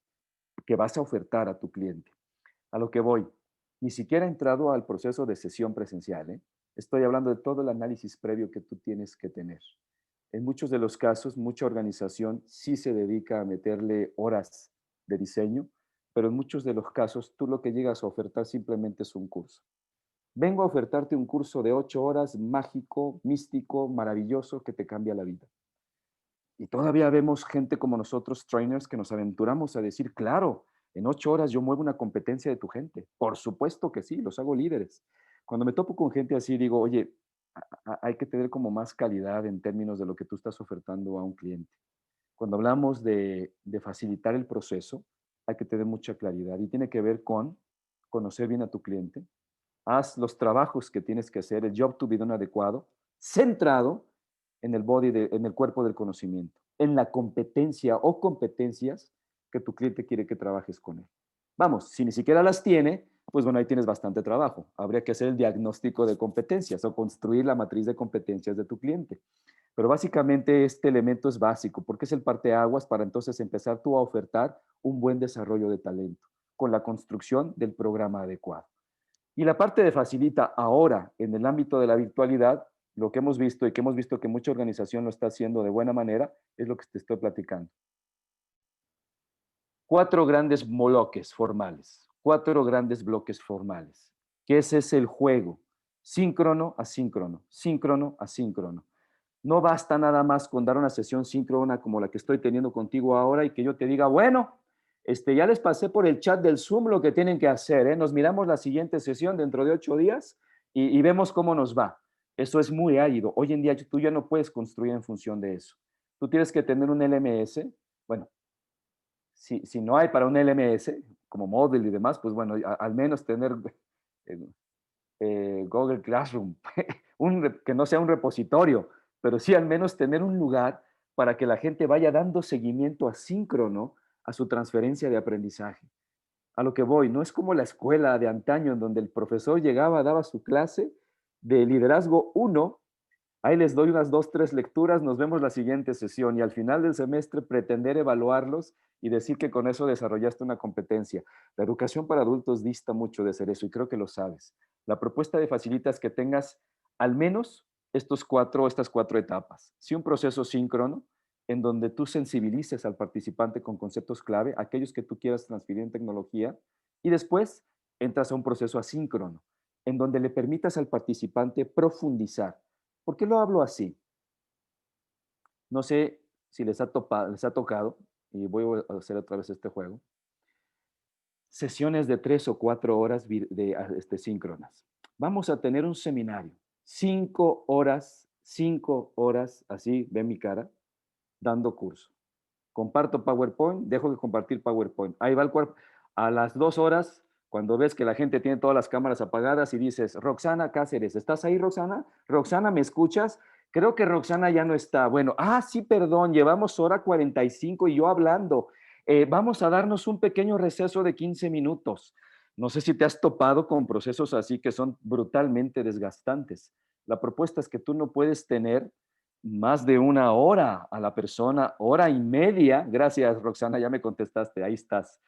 que vas a ofertar a tu cliente. A lo que voy, ni siquiera he entrado al proceso de sesión presencial, ¿eh? Estoy hablando de todo el análisis previo que tú tienes que tener. En muchos de los casos, mucha organización sí se dedica a meterle horas de diseño, pero en muchos de los casos tú lo que llegas a ofertar simplemente es un curso. Vengo a ofertarte un curso de 8 horas mágico, místico, maravilloso, que te cambia la vida. Y todavía vemos gente como nosotros, trainers, que nos aventuramos a decir, claro, en 8 horas yo muevo una competencia de tu gente. Por supuesto que sí, los hago líderes. Cuando me topo con gente así, digo, oye, hay que tener como más calidad en términos de lo que tú estás ofertando a un cliente. Cuando hablamos de facilitar el proceso, hay que tener mucha claridad y tiene que ver con conocer bien a tu cliente. Haz los trabajos que tienes que hacer, el job to be done adecuado, centrado en el en el cuerpo del conocimiento, en la competencia o competencias que tu cliente quiere que trabajes con él. Vamos, si ni siquiera las tiene, pues bueno, ahí tienes bastante trabajo. Habría que hacer el diagnóstico de competencias o construir la matriz de competencias de tu cliente. Pero básicamente este elemento es básico porque es el parteaguas para entonces empezar tú a ofertar un buen desarrollo de talento con la construcción del programa adecuado. Y la parte de facilita ahora en el ámbito de la virtualidad, lo que hemos visto y que hemos visto que mucha organización lo está haciendo de buena manera, es lo que te estoy platicando. 4 grandes bloques formales, que ese es el juego, síncrono, asíncrono, síncrono, asíncrono. No basta nada más con dar una sesión síncrona como la que estoy teniendo contigo ahora y que yo te diga, bueno, ya les pasé por el chat del Zoom lo que tienen que hacer, ¿eh? Nos miramos la siguiente sesión dentro de 8 días y vemos cómo nos va. Eso es muy árido. Hoy en día tú ya no puedes construir en función de eso. Tú tienes que tener un LMS. Bueno, si no hay para un LMS, como Moodle y demás, pues bueno, al menos tener eh, Google Classroom, que no sea un repositorio, pero sí al menos tener un lugar para que la gente vaya dando seguimiento asíncrono a su transferencia de aprendizaje. A lo que voy, no es como la escuela de antaño en donde el profesor llegaba, daba su clase de liderazgo 1, ahí les doy unas 2, 3 lecturas, nos vemos la siguiente sesión y al final del semestre pretender evaluarlos y decir que con eso desarrollaste una competencia. La educación para adultos dista mucho de ser eso y creo que lo sabes. La propuesta de Facilita es que tengas al menos estas 4 etapas. Sí, un proceso síncrono en donde tú sensibilices al participante con conceptos clave, aquellos que tú quieras transferir en tecnología, y después entras a un proceso asíncrono, en donde le permitas al participante profundizar. ¿Por qué lo hablo así? No sé si les ha tocado, y voy a hacer otra vez este juego, sesiones de 3 o 4 horas síncronas. Vamos a tener un seminario, 5 horas, así, ve mi cara, dando curso. Comparto PowerPoint, dejo de compartir PowerPoint. Ahí va el cuerpo. A las 2 horas, cuando ves que la gente tiene todas las cámaras apagadas y dices, Roxana Cáceres, ¿estás ahí, Roxana? Roxana, ¿me escuchas? Creo que Roxana ya no está. Bueno, sí, perdón, llevamos hora 45 y yo hablando. Vamos a darnos un pequeño receso de 15 minutos. No sé si te has topado con procesos así que son brutalmente desgastantes. La propuesta es que tú no puedes tener más de una hora a la persona, hora y media. Gracias, Roxana, ya me contestaste, ahí estás.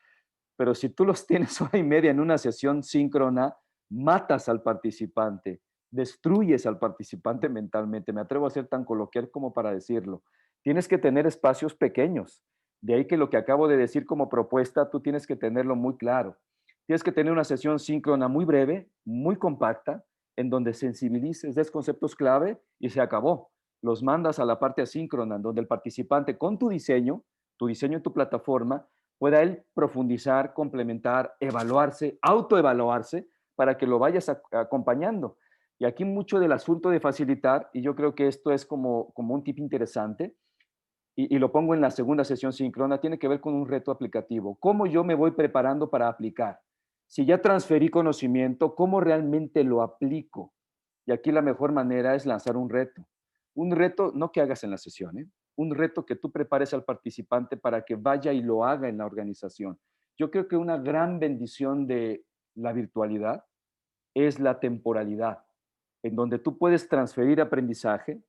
Pero si tú los tienes hora y media en una sesión síncrona, matas al participante, destruyes al participante mentalmente. Me atrevo a ser tan coloquial como para decirlo. Tienes que tener espacios pequeños. De ahí que lo que acabo de decir como propuesta, tú tienes que tenerlo muy claro. Tienes que tener una sesión síncrona muy breve, muy compacta, en donde sensibilices, des conceptos clave y se acabó. Los mandas a la parte asíncrona, en donde el participante con tu diseño en tu plataforma, pueda él profundizar, complementar, evaluarse, autoevaluarse, para que lo vayas acompañando. Y aquí mucho del asunto de facilitar, y yo creo que esto es como un tip interesante, y lo pongo en la segunda sesión síncrona, tiene que ver con un reto aplicativo. ¿Cómo yo me voy preparando para aplicar? Si ya transferí conocimiento, ¿cómo realmente lo aplico? Y aquí la mejor manera es lanzar un reto. Un reto no que hagas en la sesión, ¿eh? Un reto que tú prepares al participante para que vaya y lo haga en la organización. Yo creo que una gran bendición de la virtualidad es la temporalidad, en donde tú puedes transferir aprendizaje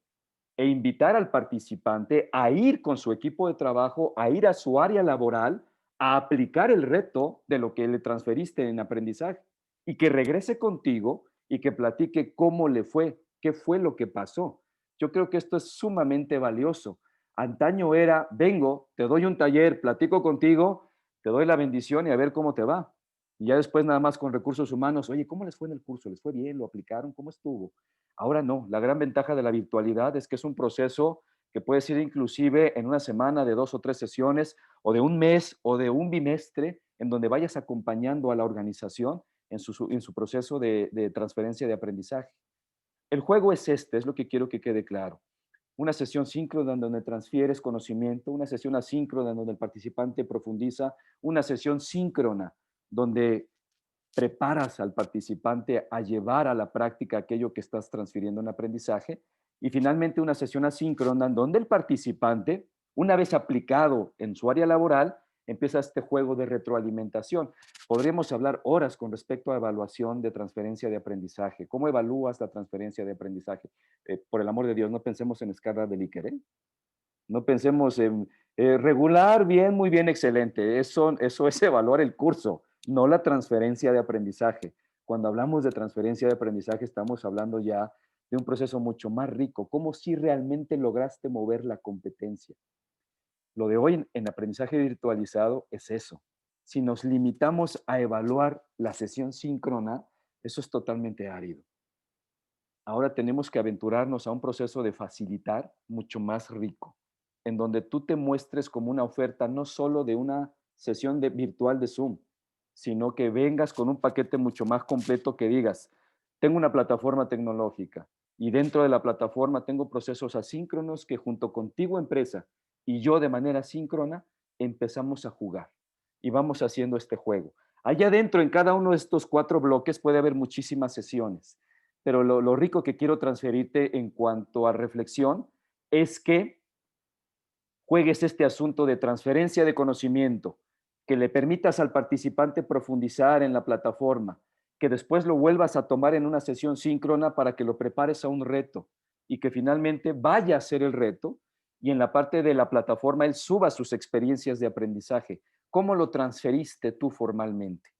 e invitar al participante a ir con su equipo de trabajo, a ir a su área laboral, a aplicar el reto de lo que le transferiste en aprendizaje y que regrese contigo y que platique cómo le fue, qué fue lo que pasó. Yo creo que esto es sumamente valioso. Antaño era, vengo, te doy un taller, platico contigo, te doy la bendición y a ver cómo te va. Y ya después nada más con recursos humanos, oye, ¿cómo les fue en el curso? ¿Les fue bien? ¿Lo aplicaron? ¿Cómo estuvo? Ahora no, la gran ventaja de la virtualidad es que es un proceso que puede ser inclusive en una semana de 2 o 3 sesiones, o de un mes, o de un bimestre, en donde vayas acompañando a la organización en su proceso de transferencia de aprendizaje. El juego es este, es lo que quiero que quede claro. Una sesión síncrona en donde transfieres conocimiento, una sesión asíncrona en donde el participante profundiza, una sesión síncrona donde preparas al participante a llevar a la práctica aquello que estás transfiriendo en aprendizaje. Y finalmente una sesión asíncrona en donde el participante, una vez aplicado en su área laboral, empieza este juego de retroalimentación. Podríamos hablar horas con respecto a evaluación de transferencia de aprendizaje. ¿Cómo evalúas la transferencia de aprendizaje? Por el amor de Dios, no pensemos en escala de Likert, ¿eh? No pensemos en regular, bien, muy bien, excelente. Eso es evaluar el curso, no la transferencia de aprendizaje. Cuando hablamos de transferencia de aprendizaje, estamos hablando ya de un proceso mucho más rico, como si realmente lograste mover la competencia. Lo de hoy en aprendizaje virtualizado es eso. Si nos limitamos a evaluar la sesión síncrona, eso es totalmente árido. Ahora tenemos que aventurarnos a un proceso de facilitar mucho más rico, en donde tú te muestres como una oferta no solo de una sesión virtual de Zoom, sino que vengas con un paquete mucho más completo que digas, tengo una plataforma tecnológica y dentro de la plataforma tengo procesos asíncronos que junto contigo empresa y yo de manera síncrona empezamos a jugar y vamos haciendo este juego. Allá adentro, en cada uno de estos 4 bloques puede haber muchísimas sesiones, pero lo rico que quiero transferirte en cuanto a reflexión es que juegues este asunto de transferencia de conocimiento, que le permitas al participante profundizar en la plataforma, que después lo vuelvas a tomar en una sesión síncrona para que lo prepares a un reto y que finalmente vaya a ser el reto y en la parte de la plataforma él suba sus experiencias de aprendizaje. ¿Cómo lo transferiste tú formalmente?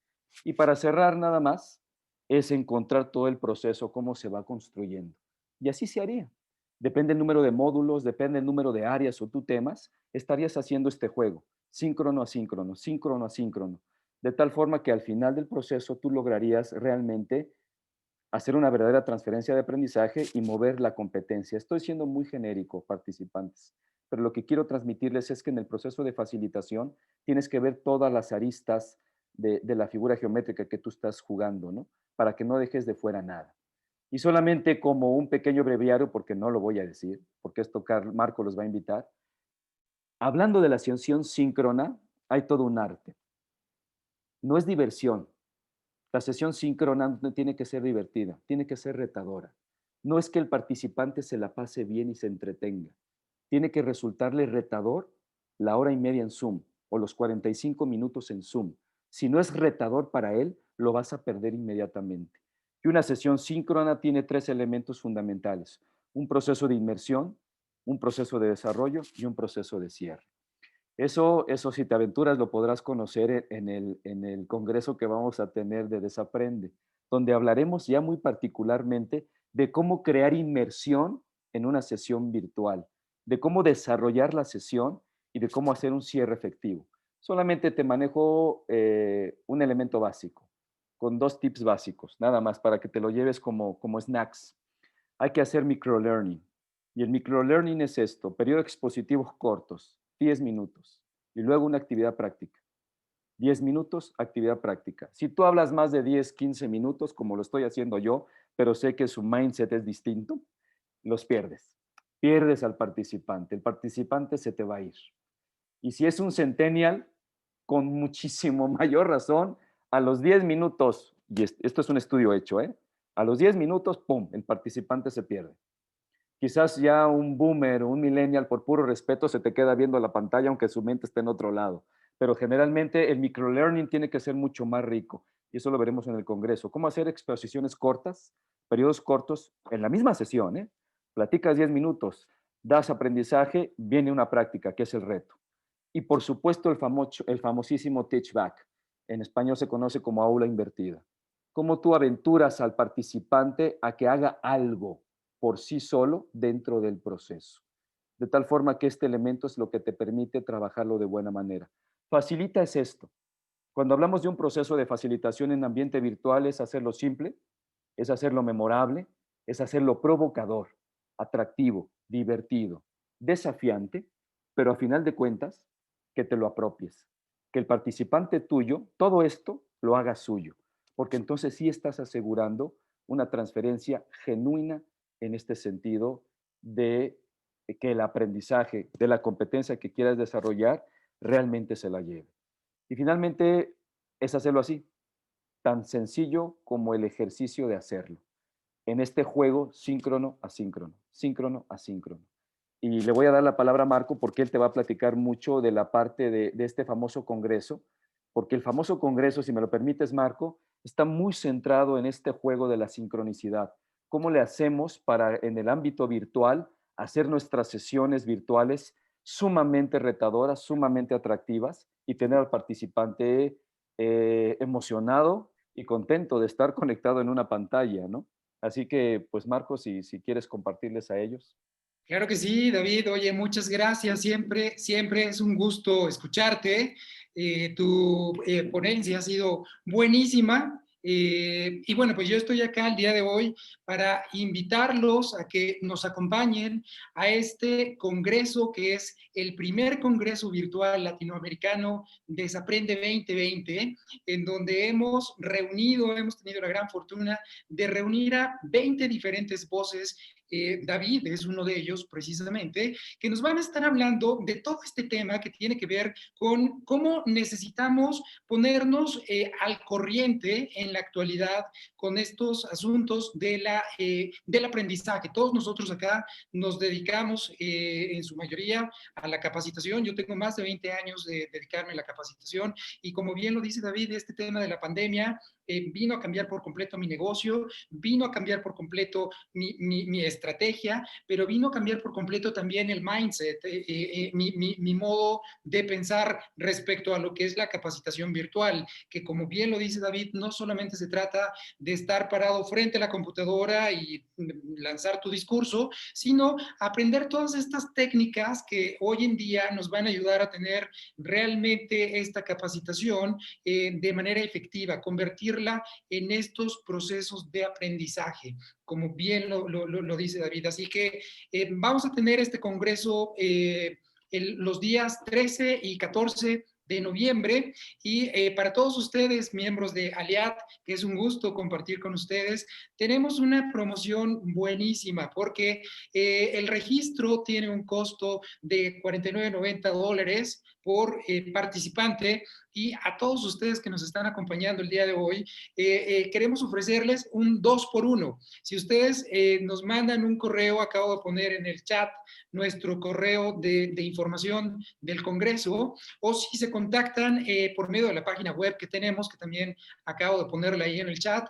Y para cerrar nada más, es encontrar todo el proceso, cómo se va construyendo. Y así se haría. Depende el número de módulos, depende el número de áreas o tú temas, estarías haciendo este juego, síncrono, asíncrono, síncrono, asíncrono, de tal forma que al final del proceso tú lograrías realmente hacer una verdadera transferencia de aprendizaje y mover la competencia. Estoy siendo muy genérico, participantes, pero lo que quiero transmitirles es que en el proceso de facilitación tienes que ver todas las aristas de la figura geométrica que tú estás jugando, ¿no? Para que no dejes de fuera nada. Y solamente como un pequeño breviario, porque no lo voy a decir, porque esto Marco los va a invitar. Hablando de la sesión síncrona, hay todo un arte. No es diversión. La sesión síncrona no tiene que ser divertida, tiene que ser retadora. No es que el participante se la pase bien y se entretenga. Tiene que resultarle retador la hora y media en Zoom o los 45 minutos en Zoom. Si no es retador para él, lo vas a perder inmediatamente. Y una sesión síncrona tiene 3 elementos fundamentales. Un proceso de inmersión, un proceso de desarrollo y un proceso de cierre. Eso si te aventuras lo podrás conocer en el congreso que vamos a tener de Desaprende, donde hablaremos ya muy particularmente de cómo crear inmersión en una sesión virtual, de cómo desarrollar la sesión y de cómo hacer un cierre efectivo. Solamente te manejo un elemento básico, con 2 tips básicos, nada más para que te lo lleves como snacks. Hay que hacer microlearning. Y el microlearning es esto, periodos expositivos cortos, 10 minutos, y luego una actividad práctica. 10 minutos, actividad práctica. Si tú hablas más de 10, 15 minutos, como lo estoy haciendo yo, pero sé que su mindset es distinto, los pierdes. Pierdes al participante. El participante se te va a ir. Y si es un centennial, con muchísimo mayor razón, a los 10 minutos, y esto es un estudio hecho, ¿eh? A los 10 minutos, ¡pum!, el participante se pierde. Quizás ya un boomer o un millennial, por puro respeto, se te queda viendo la pantalla, aunque su mente esté en otro lado. Pero generalmente el microlearning tiene que ser mucho más rico, y eso lo veremos en el Congreso. ¿Cómo hacer exposiciones cortas, periodos cortos, en la misma sesión? Platicas 10 minutos, das aprendizaje, viene una práctica, que es el reto. Y por supuesto el famosísimo teach back. En español se conoce como aula invertida. Cómo tú aventuras al participante a que haga algo por sí solo dentro del proceso. De tal forma que este elemento es lo que te permite trabajarlo de buena manera. Facilita es esto. Cuando hablamos de un proceso de facilitación en ambiente virtual es hacerlo simple, es hacerlo memorable, es hacerlo provocador, atractivo, divertido, desafiante, pero a final de cuentas, que te lo apropies, que el participante tuyo, todo esto lo haga suyo, porque entonces sí estás asegurando una transferencia genuina en este sentido de que el aprendizaje de la competencia que quieras desarrollar realmente se la lleve. Y finalmente es hacerlo así, tan sencillo como el ejercicio de hacerlo, en este juego síncrono, asíncrono, síncrono, asíncrono. Y le voy a dar la palabra a Marco porque él te va a platicar mucho de la parte de este famoso congreso, porque el famoso congreso, si me lo permites, Marco, está muy centrado en este juego de la sincronicidad. ¿Cómo le hacemos para, en el ámbito virtual, hacer nuestras sesiones virtuales sumamente retadoras, sumamente atractivas y tener al participante emocionado y contento de estar conectado en una pantalla, ¿no? Así que, pues Marcos, si quieres compartirles a ellos. Claro que sí, David. Oye, muchas gracias. Siempre, siempre es un gusto escucharte. Tu ponencia ha sido buenísima. Y bueno, pues yo estoy acá el día de hoy para invitarlos a que nos acompañen a este congreso que es el primer congreso virtual latinoamericano Desaprende 2020, en donde hemos reunido, hemos tenido la gran fortuna de reunir a 20 diferentes voces. David es uno de ellos precisamente, que nos van a estar hablando de todo este tema que tiene que ver con cómo necesitamos ponernos al corriente en la actualidad con estos asuntos del aprendizaje. Todos nosotros acá nos dedicamos en su mayoría a la capacitación. Yo tengo más de 20 años de dedicarme a la capacitación y como bien lo dice David, este tema de la pandemia vino a cambiar por completo mi negocio, vino a cambiar por completo mi estrategia, pero vino a cambiar por completo también el mindset, mi modo de pensar respecto a lo que es la capacitación virtual, que como bien lo dice David, no solamente se trata de estar parado frente a la computadora y lanzar tu discurso, sino aprender todas estas técnicas que hoy en día nos van a ayudar a tener realmente esta capacitación de manera efectiva, convertirla en estos procesos de aprendizaje, como bien lo dice David. Así que vamos a tener este congreso los días 13 y 14 de noviembre y para todos ustedes, miembros de Aliat, que es un gusto compartir con ustedes, tenemos una promoción buenísima porque el registro tiene un costo de $49.90, por participante, y a todos ustedes que nos están acompañando el día de hoy, queremos ofrecerles un 2x1. Si ustedes nos mandan un correo, acabo de poner en el chat nuestro correo de información del Congreso, o si se contactan por medio de la página web que tenemos, que también acabo de ponerla ahí en el chat,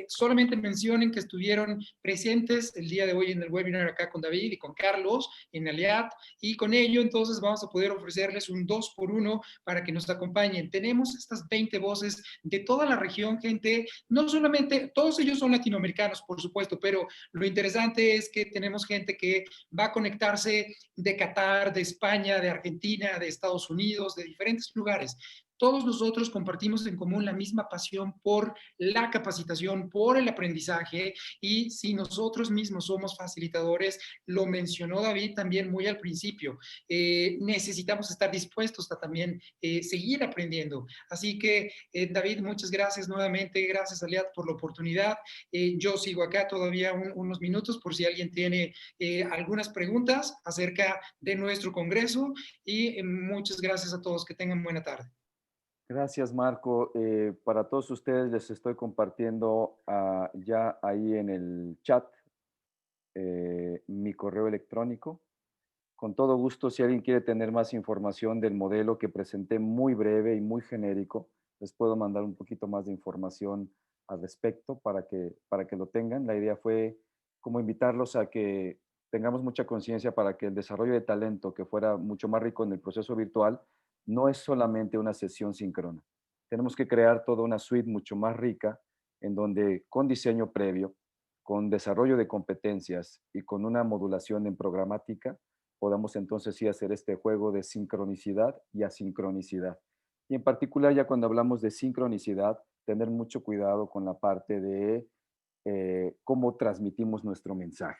solamente mencionen que estuvieron presentes el día de hoy en el webinar acá con David y con Carlos en Aliat, y con ello entonces vamos a poder ofrecerles un 2x1 para que nos acompañen. Tenemos estas 20 voces de toda la región, gente, no solamente, todos ellos son latinoamericanos, por supuesto, pero lo interesante es que tenemos gente que va a conectarse de Qatar, de España, de Argentina, de Estados Unidos, de diferentes lugares. Todos nosotros compartimos en común la misma pasión por la capacitación, por el aprendizaje, y si nosotros mismos somos facilitadores, lo mencionó David también muy al principio, necesitamos estar dispuestos a también seguir aprendiendo. Así que, David, muchas gracias nuevamente, gracias Aliat por la oportunidad. Yo sigo acá todavía unos minutos por si alguien tiene algunas preguntas acerca de nuestro congreso, y muchas gracias a todos, que tengan buena tarde. Gracias, Marco. Para todos ustedes les estoy compartiendo ya ahí en el chat mi correo electrónico. Con todo gusto, si alguien quiere tener más información del modelo que presenté muy breve y muy genérico, les puedo mandar un poquito más de información al respecto para que lo tengan. La idea fue como invitarlos a que tengamos mucha conciencia para que el desarrollo de talento que fuera mucho más rico en el proceso virtual no es solamente una sesión síncrona. Tenemos que crear toda una suite mucho más rica en donde con diseño previo, con desarrollo de competencias y con una modulación en programática, podamos entonces sí hacer este juego de sincronicidad y asincronicidad. Y en particular, ya cuando hablamos de sincronicidad, tener mucho cuidado con la parte de cómo transmitimos nuestro mensaje.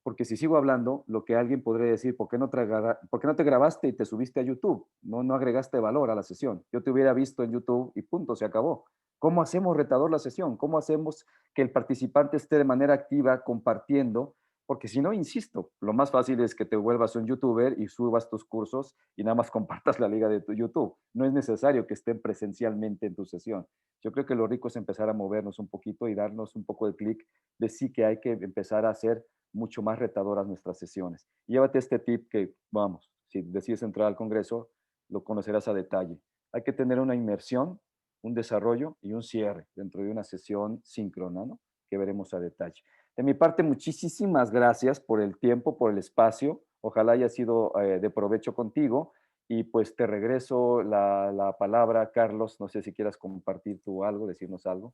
Porque si sigo hablando, lo que alguien podría decir, ¿por qué no te grabaste y te subiste a YouTube? No agregaste valor a la sesión. Yo te hubiera visto en YouTube y punto, se acabó. ¿Cómo hacemos retador la sesión? ¿Cómo hacemos que el participante esté de manera activa compartiendo? Porque si no, insisto, lo más fácil es que te vuelvas un youtuber y subas tus cursos y nada más compartas la liga de tu YouTube. No es necesario que estén presencialmente en tu sesión. Yo creo que lo rico es empezar a movernos un poquito y darnos un poco de clic de sí que hay que empezar a hacer mucho más retadoras nuestras sesiones. Y llévate este tip que, vamos, si decides entrar al Congreso, lo conocerás a detalle. Hay que tener una inmersión, un desarrollo y un cierre dentro de una sesión síncrona, ¿no? Que veremos a detalle. De mi parte, muchísimas gracias por el tiempo, por el espacio. Ojalá haya sido de provecho contigo. Y pues te regreso la palabra, Carlos. No sé si quieras compartir tú algo, decirnos algo.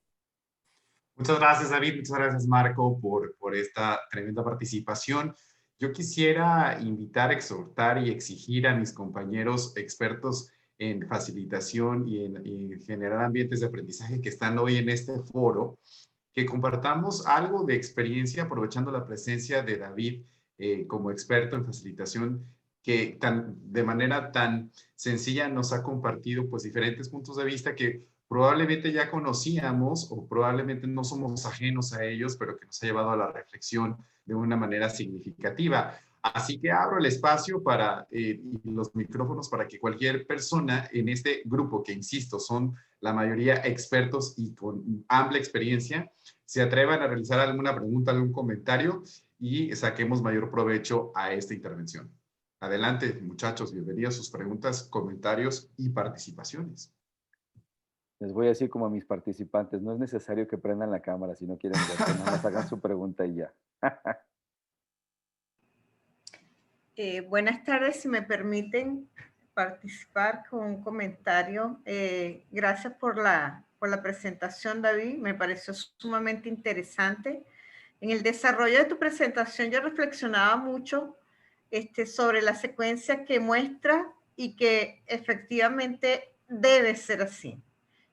Muchas gracias, David. Muchas gracias, Marco, por esta tremenda participación. Yo quisiera invitar, exhortar y exigir a mis compañeros expertos en facilitación y en generar ambientes de aprendizaje que están hoy en este foro, que compartamos algo de experiencia aprovechando la presencia de David como experto en facilitación, que de manera tan sencilla nos ha compartido pues diferentes puntos de vista que probablemente ya conocíamos o probablemente no somos ajenos a ellos, pero que nos ha llevado a la reflexión de una manera significativa. Así que abro el espacio y los micrófonos para que cualquier persona en este grupo, que insisto, son la mayoría expertos y con amplia experiencia, se atrevan a realizar alguna pregunta, algún comentario y saquemos mayor provecho a esta intervención. Adelante, muchachos, bienvenidos a sus preguntas, comentarios y participaciones. Les voy a decir como a mis participantes, no es necesario que prendan la cámara si no quieren ver, nada más hagan su pregunta y ya. Buenas tardes, si me permiten participar con un comentario. Gracias por la presentación, David, me pareció sumamente interesante. En el desarrollo de tu presentación yo reflexionaba mucho sobre la secuencia que muestra y que efectivamente debe ser así.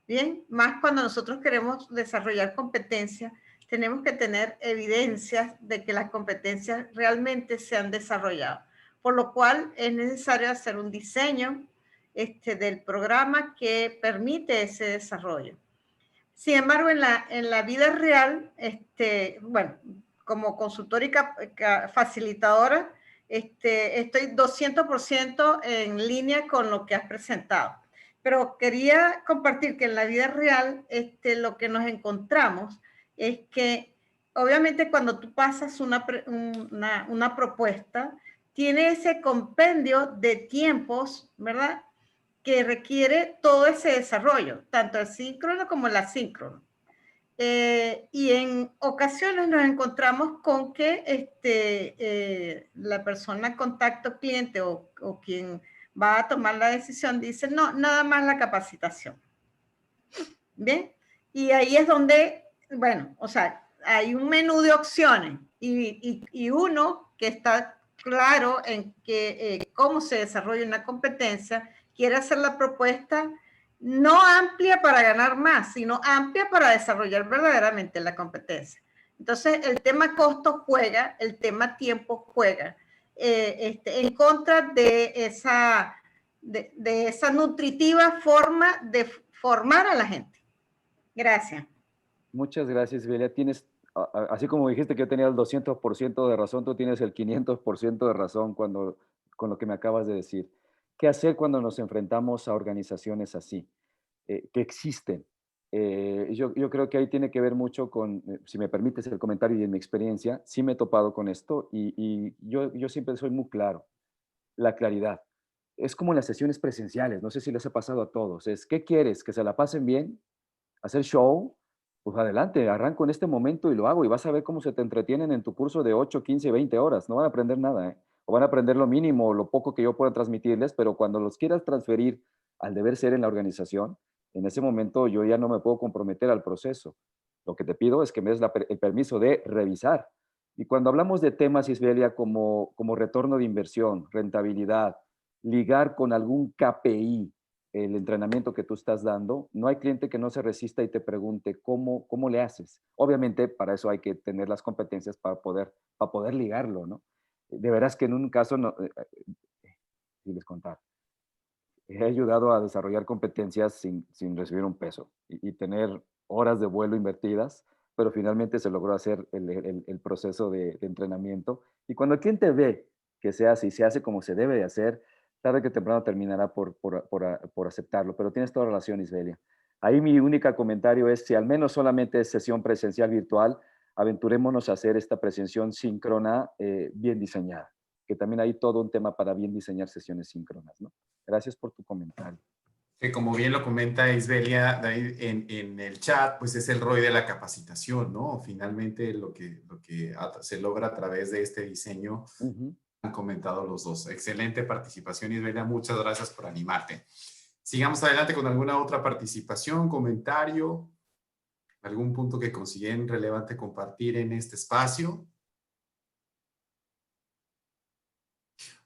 Bien, más cuando nosotros queremos desarrollar competencias, tenemos que tener evidencias de que las competencias realmente se han desarrollado, por lo cual es necesario hacer un diseño del programa que permite ese desarrollo. Sin embargo, en la vida real, bueno, como consultora y facilitadora, estoy 200% en línea con lo que has presentado. Pero quería compartir que en la vida real lo que nos encontramos es que obviamente cuando tú pasas una propuesta, tiene ese compendio de tiempos, ¿verdad?, que requiere todo ese desarrollo, tanto el síncrono como el asíncrono. Y en ocasiones nos encontramos con que la persona contacto cliente o quien va a tomar la decisión dice, no, nada más la capacitación. ¿Bien? Y ahí es donde, bueno, o sea, hay un menú de opciones y uno que está claro en que cómo se desarrolla una competencia, quiere hacer la propuesta no amplia para ganar más, sino amplia para desarrollar verdaderamente la competencia. Entonces, el tema costo juega, el tema tiempo juega en contra de esa nutritiva forma de formar a la gente. Gracias. Muchas gracias, Belia. Tienes, así como dijiste que yo tenía el 200% de razón, tú tienes el 500% de razón con lo que me acabas de decir. ¿Qué hacer cuando nos enfrentamos a organizaciones así, que existen? Yo creo que ahí tiene que ver mucho con, si me permites el comentario y en mi experiencia, sí me he topado con esto y yo siempre soy muy claro. La claridad. Es como en las sesiones presenciales, no sé si les ha pasado a todos. Es, ¿qué quieres? ¿Que se la pasen bien? ¿Hacer show? Pues adelante, arranco en este momento y lo hago y vas a ver cómo se te entretienen en tu curso de 8, 15, 20 horas. No van a aprender nada, ¿eh? O van a aprender lo mínimo o lo poco que yo pueda transmitirles, pero cuando los quieras transferir al deber ser en la organización, en ese momento yo ya no me puedo comprometer al proceso. Lo que te pido es que me des el permiso de revisar. Y cuando hablamos de temas, Isbelia, como retorno de inversión, rentabilidad, ligar con algún KPI, el entrenamiento que tú estás dando, no hay cliente que no se resista y te pregunte cómo le haces. Obviamente, para eso hay que tener las competencias para poder ligarlo, ¿no? De veras que en un caso, no, si les contar, he ayudado a desarrollar competencias sin recibir un peso y tener horas de vuelo invertidas, pero finalmente se logró hacer el proceso de entrenamiento. Y cuando el cliente ve que se hace y se hace como se debe de hacer, tarde que temprano terminará por aceptarlo. Pero tienes toda relación, Isbelia. Ahí mi única comentario es, si al menos solamente es sesión presencial virtual, aventurémonos a hacer esta presenciación síncrona bien diseñada, que también hay todo un tema para bien diseñar sesiones síncronas, ¿no? Gracias por tu comentario. Que como bien lo comenta Isbelia en el chat, pues es el ROI de la capacitación, ¿no? Finalmente lo que se logra a través de este diseño, han comentado los dos. Excelente participación, Isbelia. Muchas gracias por animarte. Sigamos adelante con alguna otra participación, comentario, algún punto que consideren relevante compartir en este espacio.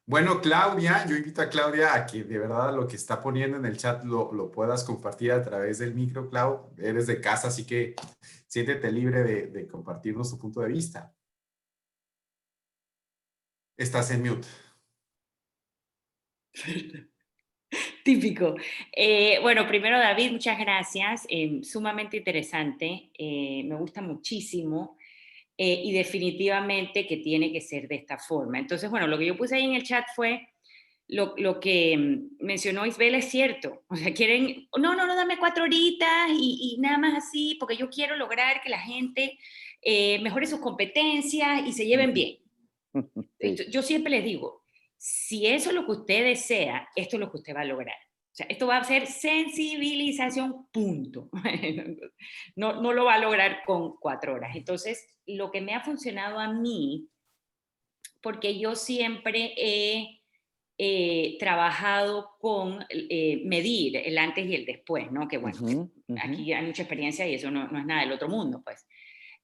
Bueno, Claudia, yo invito a Claudia a que de verdad lo que está poniendo en el chat lo puedas compartir a través del micro, Clau. Eres de casa, así que siéntete libre de compartirnos tu punto de vista. Estás en mute. Típico. Bueno, primero David, muchas gracias. Sumamente interesante. Me gusta muchísimo. Y definitivamente que tiene que ser de esta forma. Entonces, bueno, lo que yo puse ahí en el chat fue lo que mencionó Isabel es cierto. O sea, quieren, no, dame 4 horitas y nada más así, porque yo quiero lograr que la gente mejore sus competencias y se lleven bien. Sí. Yo siempre les digo, si eso es lo que usted desea, esto es lo que usted va a lograr. O sea, esto va a ser sensibilización, punto. No lo va a lograr con 4 horas. Entonces, lo que me ha funcionado a mí, porque yo siempre he trabajado con medir el antes y el después, ¿no? Que bueno, aquí hay mucha experiencia y eso no es nada del otro mundo, pues.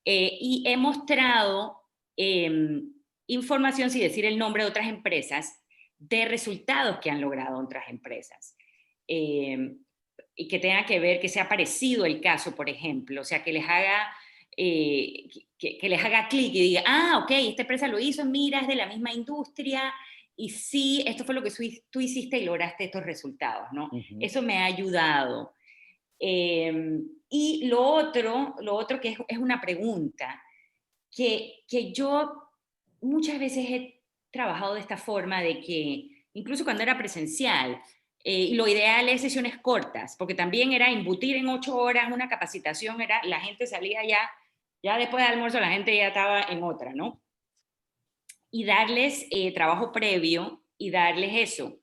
Y he mostrado información, sin decir el nombre de otras empresas, de resultados que han logrado otras empresas. Y que tenga que ver, que sea parecido el caso, por ejemplo, o sea, que les haga, que les haga clic y diga, ok, esta empresa lo hizo, mira, es de la misma industria, y sí, esto fue lo que tú hiciste y lograste estos resultados, ¿no? Eso me ha ayudado. Y lo otro que es una pregunta, que yo muchas veces trabajado de esta forma de que, incluso cuando era presencial, lo ideal es sesiones cortas, porque también era embutir en 8 horas una capacitación, la gente salía ya después del almuerzo la gente ya estaba en otra, ¿no? Y darles trabajo previo y darles eso,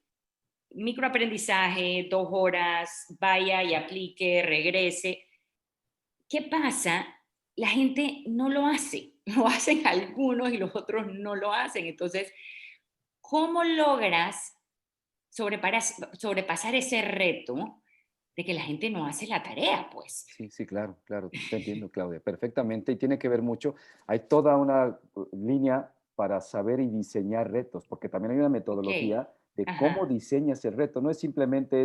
microaprendizaje, 2 horas, vaya y aplique, regrese. ¿Qué pasa? La gente no lo hace, lo hacen algunos y los otros no lo hacen. Entonces, ¿cómo logras sobrepasar ese reto de que la gente no hace la tarea, pues? Sí, sí, claro, claro, te entiendo, Claudia, perfectamente, y tiene que ver mucho, hay toda una línea para saber y diseñar retos, porque también hay una Ok, metodología de cómo ajá, diseñas el reto, no es simplemente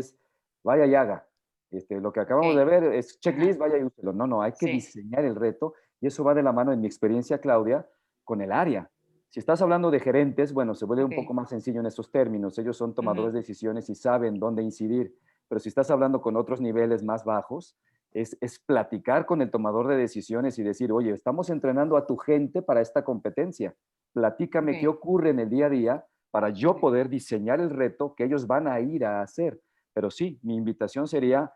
vaya y haga, lo que ok, acabamos de ver es checklist, ajá, vaya y úselo, no, hay que sí, diseñar el reto, y eso va de la mano, en mi experiencia, Claudia, con el área. Si estás hablando de gerentes, bueno, se vuelve un poco ok, más sencillo en estos términos, ellos son tomadores ujú, de decisiones y saben dónde incidir, pero si estás hablando con otros niveles más bajos, es platicar con el tomador de decisiones y decir, oye, estamos entrenando a tu gente para esta competencia. Platícame qué ok, ocurre en el día a día para yo sí, poder diseñar el reto que ellos van a ir a hacer. Pero sí, mi invitación sería,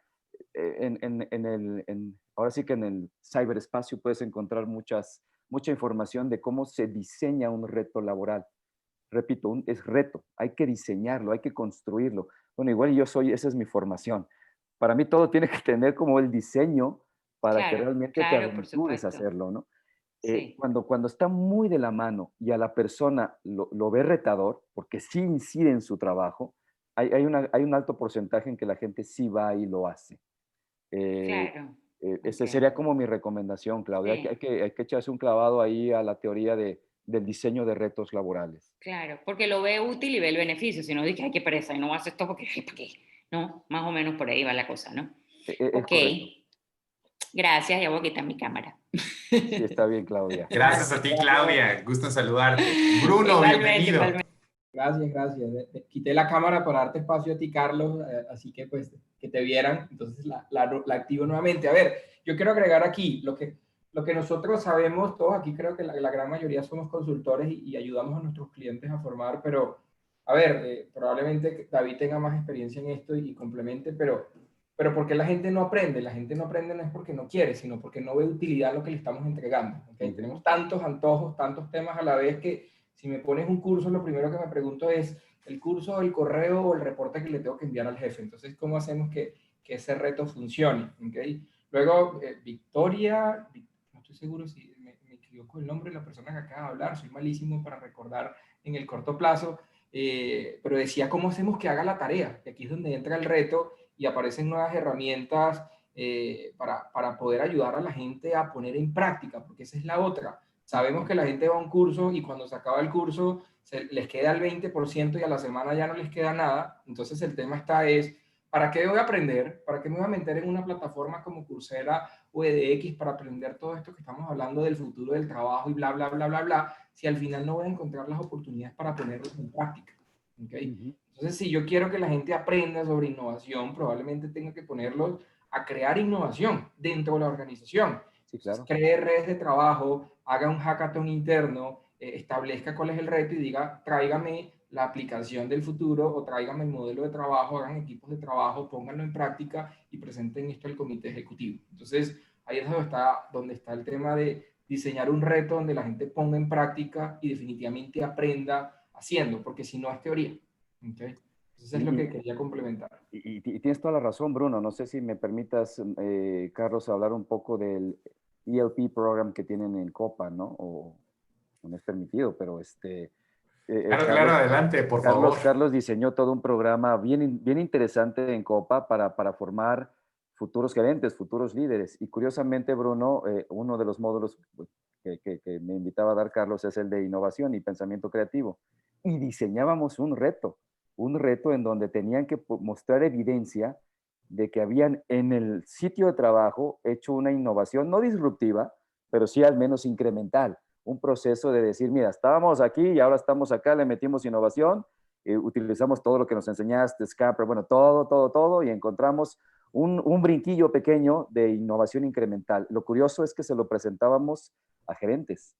ahora sí que en el ciberespacio puedes encontrar mucha información de cómo se diseña un reto laboral. Repito, es reto, hay que diseñarlo, hay que construirlo. Bueno, igual esa es mi formación. Para mí todo tiene que tener como el diseño para que claro, realmente te claro, por aventures a supuesto, hacerlo, ¿no? sí, Cuando está muy de la mano y a la persona lo ve retador, porque sí incide en su trabajo, hay un alto porcentaje en que la gente sí va y lo hace. Eh, claro, ok, Ese sería como mi recomendación, Claudia. Hay que, sí. hay que, hay que echarse un clavado ahí a la teoría del diseño de retos laborales. Claro, porque lo ve útil y ve el beneficio, si no dice, ay, qué pereza, y no haces esto porque, ay, ¿para qué? ¿No? Más o menos por ahí va la cosa, ¿no? Es Ok, correcto. gracias, ya voy a quitar mi cámara. Sí, está bien, Claudia. Gracias a ti, Claudia. Gusto en saludarte. Bruno, Igualmente, bienvenido. igualmente. Gracias, gracias. Quité la cámara para darte espacio a ti, Carlos, así que pues que te vieran, entonces la activo nuevamente. A ver, yo quiero agregar aquí lo que nosotros sabemos, todos aquí creo que la gran mayoría somos consultores y ayudamos a nuestros clientes a formar, pero a ver, probablemente David tenga más experiencia en esto y complemente, pero ¿por qué la gente no aprende? La gente no aprende no es porque no quiere, sino porque no ve utilidad en lo que le estamos entregando. ¿Okay? Ujú. Tenemos tantos antojos, tantos temas a la vez que si me pones un curso, lo primero que me pregunto es el curso, el correo o el reporte que le tengo que enviar al jefe. Entonces, ¿cómo hacemos que ese reto funcione? ¿Okay? Luego, Victoria, no estoy seguro si me equivoco el nombre de la persona que acaba de hablar, soy malísimo para recordar en el corto plazo, pero decía cómo hacemos que haga la tarea, y aquí es donde entra el reto y aparecen nuevas herramientas para poder ayudar a la gente a poner en práctica, porque esa es la otra. Sabemos que la gente va a un curso y cuando se acaba el curso les queda el 20% y a la semana ya no les queda nada. Entonces el tema es, ¿para qué voy a aprender? ¿Para qué me voy a meter en una plataforma como Coursera o edX para aprender todo esto que estamos hablando del futuro del trabajo y bla, bla, bla, bla, bla, si al final no voy a encontrar las oportunidades para ponerlos en práctica? ¿Okay? Ujú. Entonces, si yo quiero que la gente aprenda sobre innovación, probablemente tenga que ponerlos a crear innovación dentro de la organización. Sí, Entonces, claro. cree redes de trabajo, haga un hackathon interno, establezca cuál es el reto y diga, tráigame la aplicación del futuro o tráigame el modelo de trabajo, hagan equipos de trabajo, pónganlo en práctica y presenten esto al comité ejecutivo. Entonces, ahí es donde está el tema de diseñar un reto donde la gente ponga en práctica y definitivamente aprenda haciendo, porque si no es teoría. ¿Okay? Eso es lo Y, que quería complementar. y tienes toda la razón, Bruno. No sé si me permitas, Carlos, hablar un poco del ELP program que tienen en Copa, ¿no? O no es permitido, pero Claro, claro, Carlos, adelante, por favor. Carlos diseñó todo un programa bien interesante en Copa para formar futuros gerentes, futuros líderes. Y curiosamente, Bruno, uno de los módulos que me invitaba a dar Carlos es el de innovación y pensamiento creativo. Y diseñábamos un reto en donde tenían que mostrar evidencia de que habían en el sitio de trabajo hecho una innovación no disruptiva, pero sí al menos incremental, un proceso de decir, mira, estábamos aquí y ahora estamos acá, le metimos innovación, utilizamos todo lo que nos enseñaste, Scamper, bueno, todo, y encontramos un brinquillo pequeño de innovación incremental. Lo curioso es que se lo presentábamos a gerentes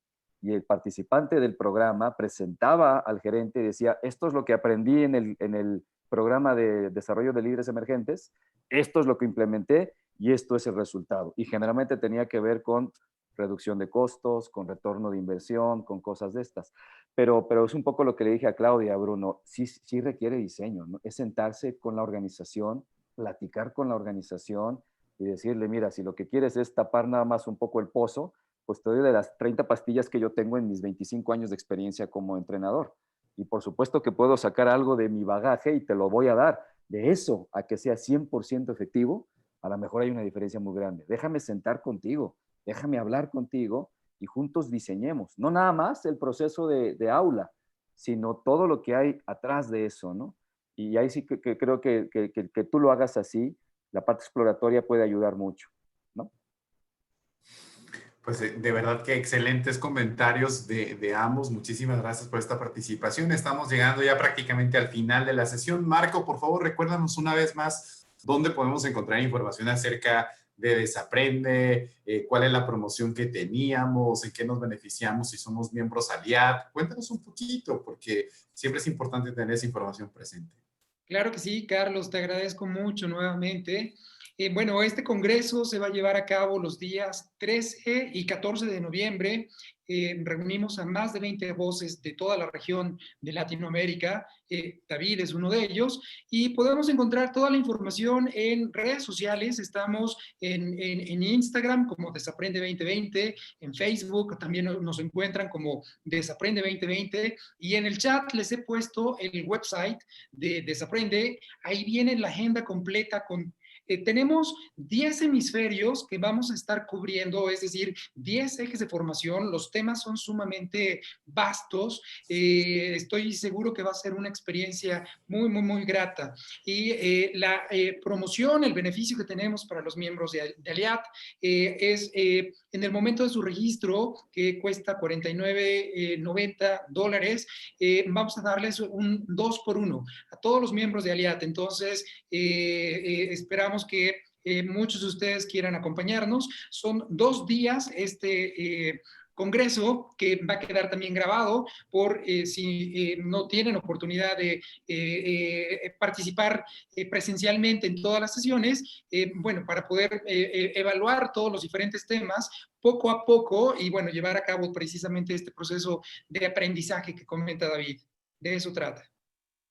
y el participante del programa presentaba al gerente y decía, esto es lo que aprendí en el programa de desarrollo de líderes emergentes, esto es lo que implementé y esto es el resultado. Y generalmente tenía que ver con reducción de costos, con retorno de inversión, con cosas de estas. Pero es un poco lo que le dije a Claudia, Bruno, sí requiere diseño, ¿no? Es sentarse con la organización, platicar con la organización y decirle, mira, si lo que quieres es tapar nada más un poco el pozo, pues te doy de las 30 pastillas que yo tengo en mis 25 años de experiencia como entrenador. Y por supuesto que puedo sacar algo de mi bagaje y te lo voy a dar. De eso a que sea 100% efectivo, a lo mejor hay una diferencia muy grande. Déjame sentar contigo, déjame hablar contigo y juntos diseñemos. No nada más el proceso de aula, sino todo lo que hay atrás de eso, ¿no? Y ahí sí que creo que tú lo hagas así, la parte exploratoria puede ayudar mucho, ¿no? Pues de verdad que excelentes comentarios de ambos. Muchísimas gracias por esta participación. Estamos llegando ya prácticamente al final de la sesión. Marco, por favor, recuérdanos una vez más dónde podemos encontrar información acerca de Desaprende, cuál es la promoción que teníamos, en qué nos beneficiamos si somos miembros Aliad. Cuéntanos un poquito, porque siempre es importante tener esa información presente. Claro que sí, Carlos, te agradezco mucho nuevamente. Bueno, este congreso se va a llevar a cabo los días 13 y 14 de noviembre. Reunimos a más de 20 voces de toda la región de Latinoamérica. David es uno de ellos. Y podemos encontrar toda la información en redes sociales. Estamos en Instagram como Desaprende 2020, en Facebook también nos encuentran como Desaprende 2020. Y en el chat les he puesto el website de Desaprende. Ahí viene la agenda completa con tenemos 10 hemisferios que vamos a estar cubriendo, es decir, 10 ejes de formación. Los temas son sumamente vastos. Estoy seguro que va a ser una experiencia muy grata. Y la promoción, el beneficio que tenemos para los miembros de Aliad es en el momento de su registro, que cuesta $49.90, vamos a darles un 2 por 1 a todos los miembros de Aliad. Entonces, esperamos que muchos de ustedes quieran acompañarnos. Son 2 días congreso que va a quedar también grabado por si no tienen oportunidad de participar presencialmente en todas las sesiones, bueno, para poder evaluar todos los diferentes temas poco a poco y bueno, llevar a cabo precisamente este proceso de aprendizaje que comenta David. De eso trata.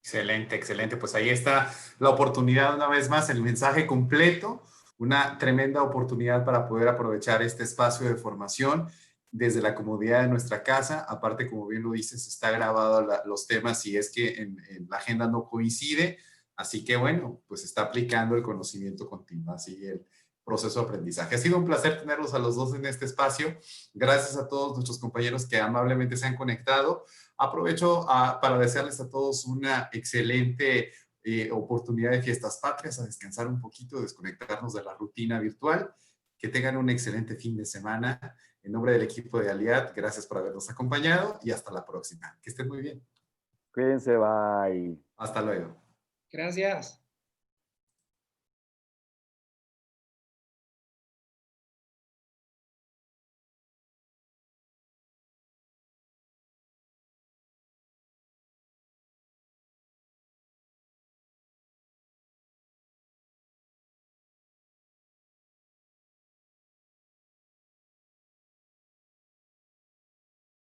Excelente, excelente. Pues ahí está la oportunidad una vez más, el mensaje completo, una tremenda oportunidad para poder aprovechar este espacio de formación desde la comodidad de nuestra casa. Aparte, como bien lo dices, está grabado los temas si es que en la agenda no coincide. Así que bueno, pues está aplicando el conocimiento continuo, así el proceso de aprendizaje. Ha sido un placer tenerlos a los dos en este espacio. Gracias a todos nuestros compañeros que amablemente se han conectado. Aprovecho para desearles a todos una excelente oportunidad de fiestas patrias, a descansar un poquito, desconectarnos de la rutina virtual. Que tengan un excelente fin de semana. En nombre del equipo de Aliad, gracias por habernos acompañado y hasta la próxima. Que estén muy bien. Cuídense, bye. Hasta luego. Gracias.